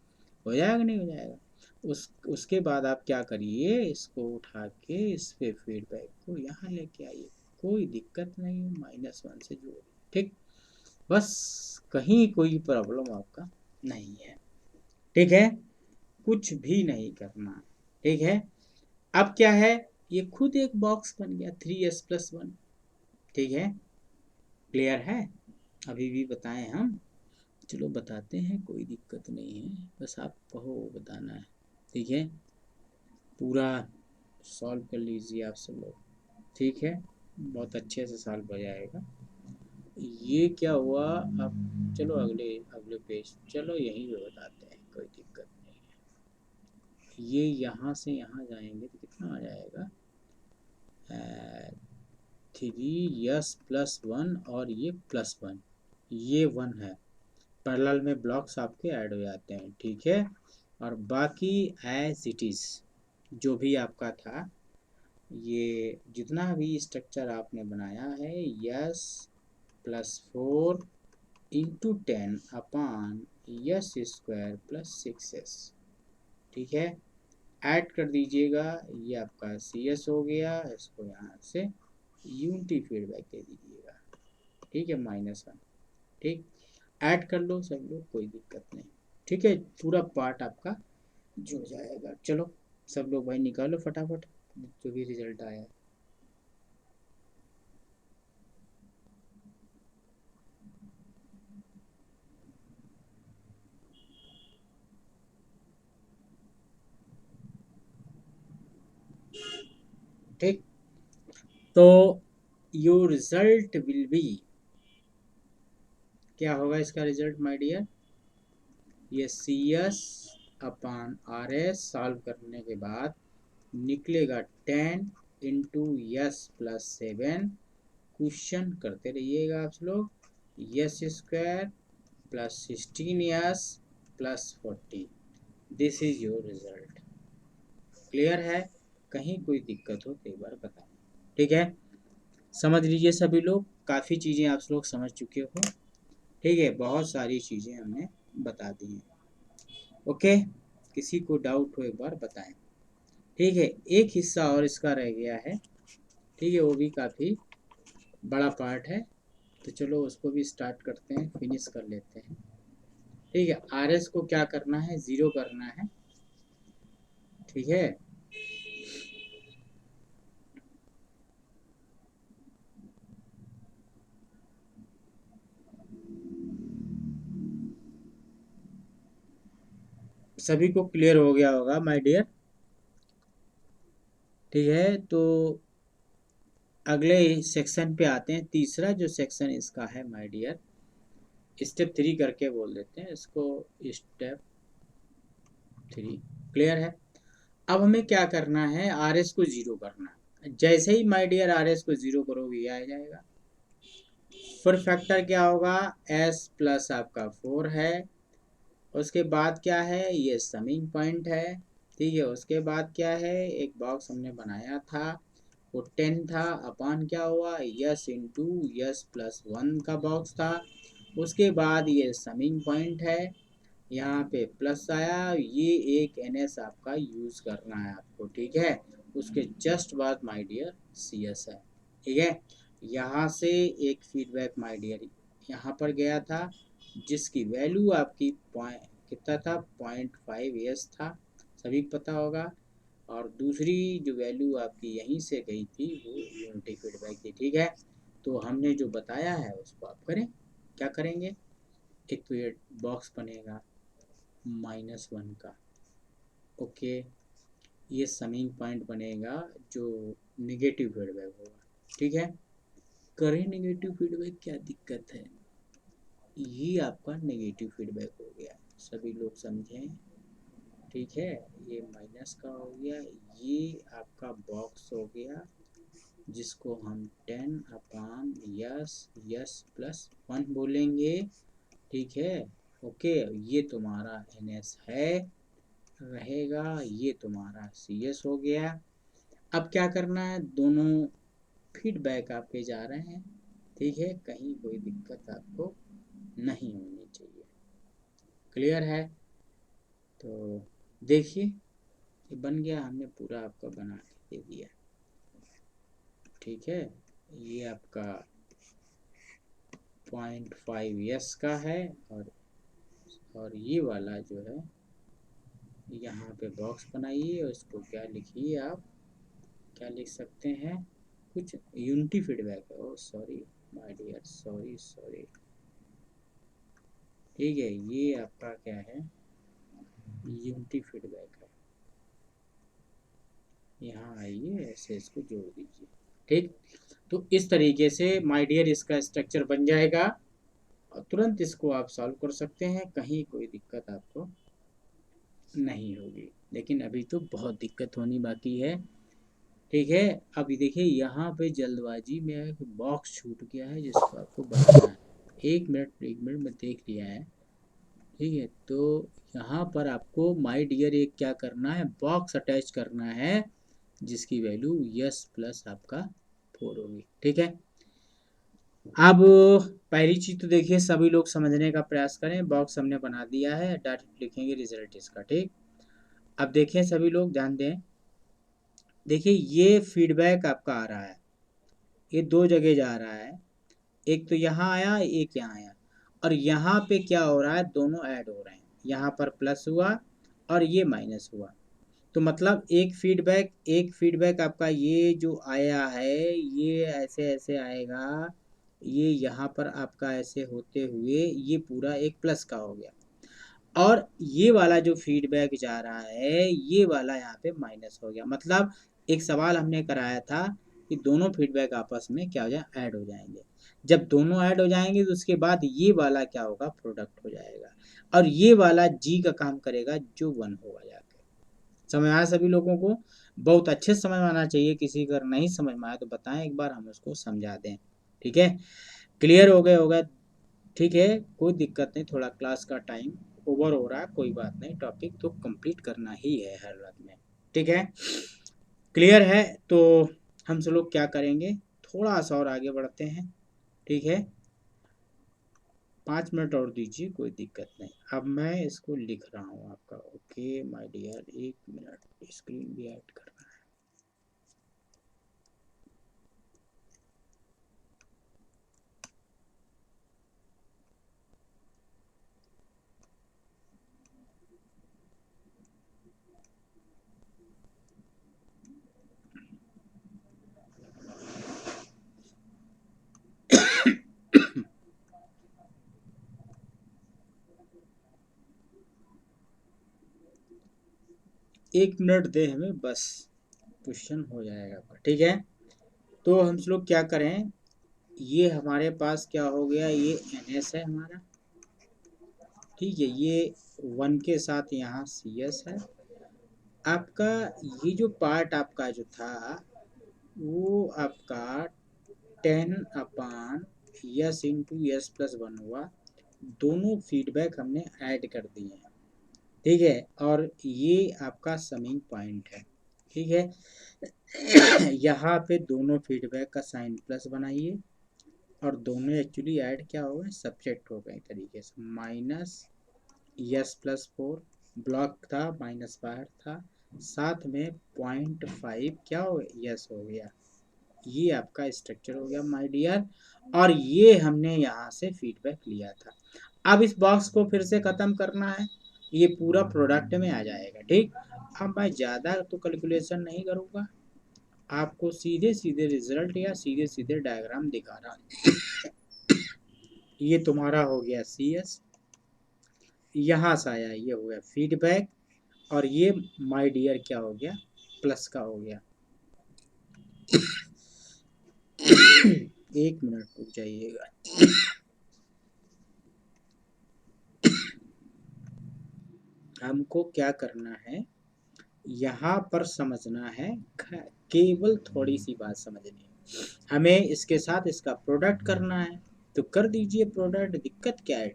नहीं हो जाएगा। उसके बाद आप क्या करिए, इसको उठा के इस पे फीडबैक को यहाँ लेके आइए, कोई दिक्कत नहीं है, -1 से जोड़िए, ठीक। बस कहीं कोई प्रॉब्लम आपका नहीं है, ठीक है, कुछ भी नहीं करना, ठीक है। अब क्या है, ये खुद एक बॉक्स बन गया 3s+1, ठीक है। क्लियर है, अभी भी बताएं हम, चलो बताते हैं, कोई दिक्कत नहीं है, बस आप कहो बताना है, ठीक है। पूरा सॉल्व कर लीजिए आप सब लोग, ठीक है, बहुत अच्छे से सॉल्व हो जाएगा। ये क्या हुआ, अब चलो अगले अगले पेज, चलो यहीं पे बताते हैं, कोई दिक्कत नहीं है। ये यहाँ से यहाँ जाएंगे तो कितना आ जाएगा, 3s+1 और ये +1, ये 1 है, पैरेलल में ब्लॉक्स आपके ऐड हो जाते हैं, ठीक है। और बाकी एज इट इज़ जो भी आपका था, ये जितना भी स्ट्रक्चर आपने बनाया है, s+4 इंटू 10 अपान s² + 6s, ठीक है, ऐड कर दीजिएगा। ये आपका CS हो गया, इसको यहाँ से यूनिटी फीडबैक दे दीजिएगा, ठीक है, -1, ठीक, ऐड कर लो सब लोग, कोई दिक्कत नहीं, ठीक है, पूरा पार्ट आपका जुड़ जाएगा। चलो सब लोग भाई निकालो फटाफट जो भी रिजल्ट आया। ठीक, तो योर रिजल्ट विल बी, क्या होगा इसका रिजल्ट माय डियर, ये CS/RS सॉल्व करने के बाद निकलेगा 10 इंटू s+7, क्वेश्चन करते रहिएगा आप लोग, s² + 16s + 40, this is your result. Clear है, कहीं कोई दिक्कत हो तो एक बार बताएं, ठीक है, समझ लीजिए सभी लोग, काफ़ी चीज़ें आप लोग समझ चुके हो, ठीक है, बहुत सारी चीज़ें हमने बता दी हैं, ओके, किसी को डाउट हो एक बार बताएं, ठीक है। एक हिस्सा और इसका रह गया है, ठीक है, वो भी काफ़ी बड़ा पार्ट है, तो चलो उसको भी स्टार्ट करते हैं, फिनिश कर लेते हैं, ठीक है। RS को क्या करना है, 0 करना है, ठीक है, सभी को क्लियर हो गया होगा माय डियर, ठीक है। तो अगले सेक्शन पे आते हैं, तीसरा जो सेक्शन इसका है माय डियर, स्टेप 3 करके बोल देते हैं इसको, स्टेप 3, क्लियर है। अब हमें क्या करना है, RS को 0 करना है, जैसे ही माय डियर RS को 0 करोगे ये आ जाएगा, फिर फैक्टर क्या होगा, S प्लस आपका 4 है, उसके बाद क्या है, ये समिंग पॉइंट है, ठीक है, उसके बाद क्या है, एक बॉक्स हमने बनाया था वो 10 था, अपान क्या हुआ, यस इंटू s+1 का बॉक्स था, उसके बाद ये समिंग पॉइंट है, यहाँ पे प्लस आया, ये एक NS आपका यूज करना है आपको, ठीक है, उसके जस्ट बाद माय डियर CS है, ठीक है। यहाँ से एक फीडबैक माय डियर यहाँ पर गया था, जिसकी वैल्यू आपकी कितना था, 0.5s था, सभी को पता होगा, और दूसरी जो वैल्यू आपकी यहीं से गई थी वो यूनिटी फीडबैक थी, ठीक है। तो हमने जो बताया है उसको आप करें, क्या करेंगे, एक तो ये बॉक्स बनेगा -1 का, ओके, ये समिंग पॉइंट बनेगा जो नेगेटिव फीडबैक होगा, ठीक है, करें नेगेटिव फीडबैक, क्या दिक्कत है, ये आपका नेगेटिव फीडबैक हो गया, सभी लोग समझें, ठीक है, ये माइनस का हो गया, ये आपका बॉक्स हो गया जिसको हम 10 अपान s+1 बोलेंगे, ठीक है, ओके, ये तुम्हारा NS है रहेगा, ये तुम्हारा CS हो गया। अब क्या करना है, दोनों फीडबैक आपके जा रहे हैं, ठीक है, कहीं कोई दिक्कत आपको नहीं होनी चाहिए, क्लियर है। तो देखिए ये बन गया, हमने पूरा आपका बना के दे दिया, ठीक है, ये आपका 0.5s का है, और ये वाला जो है यहाँ पे बॉक्स बनाइए, और इसको क्या लिखिए आप, क्या लिख सकते हैं, कुछ यूनिटी फीडबैक है, ओ सॉरी माय डियर, सॉरी, ठीक है, ये आपका क्या है, यूनिटी फीडबैक है, यहाँ आइए, ऐसे इसको जोड़ दीजिए। ठीक, तो इस तरीके से माय डियर इसका स्ट्रक्चर बन जाएगा और तुरंत इसको आप सॉल्व कर सकते हैं, कहीं कोई दिक्कत आपको नहीं होगी। लेकिन अभी तो बहुत दिक्कत होनी बाकी है। ठीक है, अभी देखिए यहाँ पे जल्दबाजी में एक बॉक्स छूट गया है जिसको आपको बनाना है। एक मिनट में देख लिया है। ठीक है, तो यहाँ पर आपको माय डियर एक क्या करना है, बॉक्स अटैच करना है जिसकी वैल्यू यस प्लस आपका 4 होगी। ठीक है, अब पहली चीज तो देखिए सभी लोग समझने का प्रयास करें। बॉक्स हमने बना दिया है, डाटा लिखेंगे रिजल्ट इसका। ठीक, अब देखें सभी लोग ध्यान दें। देखिए ये फीडबैक आपका आ रहा है, ये दो जगह जा रहा है, एक तो यहाँ आया एक यहाँ आया, और यहाँ पे क्या हो रहा है, दोनों ऐड हो रहे हैं। यहाँ पर प्लस हुआ और ये माइनस हुआ, तो मतलब एक फीडबैक आपका ये जो आया है ये ऐसे ऐसे आएगा, ये यहाँ पर आपका ऐसे होते हुए ये पूरा एक प्लस का हो गया, और ये वाला जो फीडबैक जा रहा है ये वाला यहाँ पे माइनस हो गया। मतलब एक सवाल हमने कराया था कि दोनों फीडबैक आपस में क्या हो जाए, ऐड हो जाएंगे। जब दोनों ऐड हो जाएंगे तो उसके बाद ये वाला क्या होगा, प्रोडक्ट हो जाएगा, और ये वाला जी का काम करेगा जो 1 होगा जाके। समझ आया सभी लोगों को? बहुत अच्छे से समझ में आना चाहिए, किसी अगर नहीं समझ में आया तो बताएं, एक बार हम उसको समझा दें। ठीक है, क्लियर हो गए होगा? ठीक है, कोई दिक्कत नहीं, थोड़ा क्लास का टाइम ओवर हो रहा है, कोई बात नहीं, टॉपिक तो कंप्लीट करना ही है हर हालत में। ठीक है, क्लियर है? तो हम सब लोग क्या करेंगे, थोड़ा सा और आगे बढ़ते हैं। ठीक है, 5 मिनट और दीजिए, कोई दिक्कत नहीं। अब मैं इसको लिख रहा हूँ आपका। Okay my dear, 1 minute, screen भी ऐड करना है। एक मिनट दे हमें बस, क्वेश्चन हो जाएगा आपका। ठीक है, तो हम लोग क्या करें, ये हमारे पास क्या हो गया, ये NS है हमारा। ठीक है, ये 1 के साथ यहाँ CS है आपका। ये जो पार्ट आपका जो था वो आपका 10/S/S+1 हुआ। दोनों फीडबैक हमने ऐड कर दिए हैं। ठीक है, और ये आपका समिंग पॉइंट है। ठीक है, यहाँ पे दोनों फीडबैक का साइन प्लस बनाइए, और दोनों एक्चुअली ऐड क्या हो गए, सब्जेक्ट हो गए तरीके से। -S+4 ब्लॉक था, माइनस बाहर था, साथ में 0.5 क्या हो यस हो गया। ये आपका स्ट्रक्चर हो गया माय डियर, और ये हमने यहाँ से फीडबैक लिया था। अब इस बॉक्स को फिर से ख़त्म करना है, ये पूरा प्रोडक्ट में आ जाएगा। ठीक, अब मैं ज़्यादा तो कैलकुलेशन नहीं करूँगा, आपको सीधे सीधे रिजल्ट या सीधे सीधे डायग्राम दिखा रहा हूँ। ये तुम्हारा हो गया CS, यहाँ से आया ये हो गया फीडबैक, और ये माय डियर क्या हो गया, प्लस का हो गया। 1 मिनट रुक जाइएगा। हमको क्या करना है, यहाँ पर समझना है, केवल थोड़ी सी बात समझनी है हमें। इसके साथ इसका प्रोडक्ट करना है, तो कर दीजिए प्रोडक्ट। दिक्कत क्या है,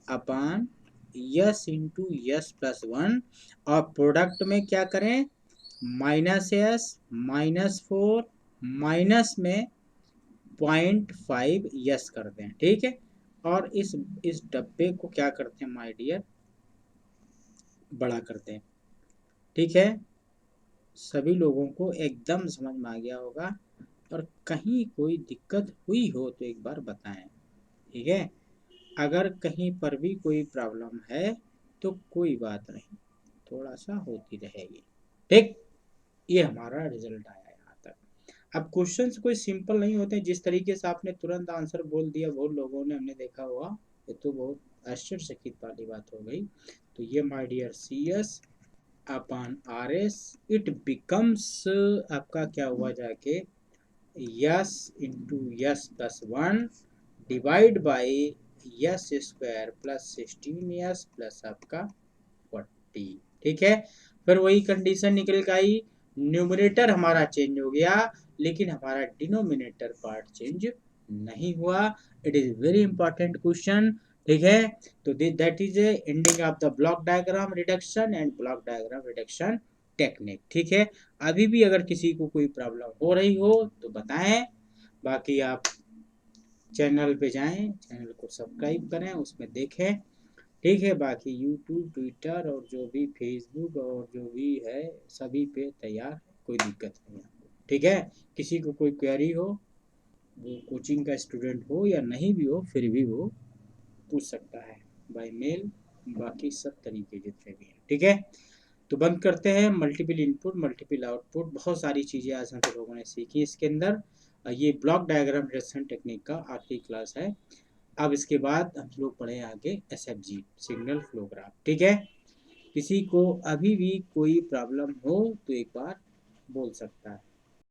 10/S/S+1, और प्रोडक्ट में क्या करें, -S -4 माइनस में 0.5 यस कर दें। ठीक है, और इस डब्बे को क्या करते हैं माय डियर, बड़ा करते हैं। ठीक है, सभी लोगों को एकदम समझ में आ गया होगा, और कहीं कोई दिक्कत हुई हो तो एक बार बताएं। ठीक है, अगर कहीं पर भी कोई प्रॉब्लम है तो कोई बात नहीं, थोड़ा सा होती रहेगी। ठीक, ये हमारा रिजल्ट आया यहाँ तक। अब क्वेश्चंस कोई सिंपल नहीं होते, जिस तरीके से आपने तुरंत आंसर बोल दिया बहुत लोगों ने हमने देखा हुआ, ये तो बहुत आश्चर्यचकित वाली बात हो गई। तो ये my dear CS upon R S, it becomes आपका क्या हुआ जाके S into S plus 1 divide by S square plus 16 S plus आपका 40। ठीक है, फिर वही कंडीशन निकल के आई, न्यूमरेटर हमारा चेंज हो गया लेकिन हमारा डिनोमिनेटर पार्ट चेंज नहीं हुआ। It is very important question. ठीक है, तो that is ending of the block diagram reduction and block diagram reduction technique. ठीक है, अभी भी अगर किसी को कोई प्रॉब्लम हो रही हो तो बताएं, बाकी आप चैनल पे जाएं, चैनल को सब्सक्राइब करें, उसमें देखें। ठीक है, बाकी यूट्यूब, ट्विटर और जो भी फेसबुक और जो भी है सभी पे तैयार है, कोई दिक्कत नहीं है। ठीक है, किसी को कोई क्वेरी हो, वो कोचिंग का स्टूडेंट हो या नहीं भी हो, फिर भी वो पूछ सकता है बाय मेल, बाकी सब तरीके जितने भी हैं। ठीक है, तो बंद करते हैं। मल्टीपल इनपुट मल्टीपल आउटपुट, बहुत सारी चीज़ें आज हम लोगों ने सीखी इसके अंदर। ये ब्लॉक डायग्राम रिडक्शन टेक्निक का आखिरी क्लास है। अब इसके बाद हम लोग पढ़े आगे SFG, सिग्नल फ्लो ग्राफ। ठीक है, किसी को अभी भी कोई प्रॉब्लम हो तो एक बार बोल सकता है।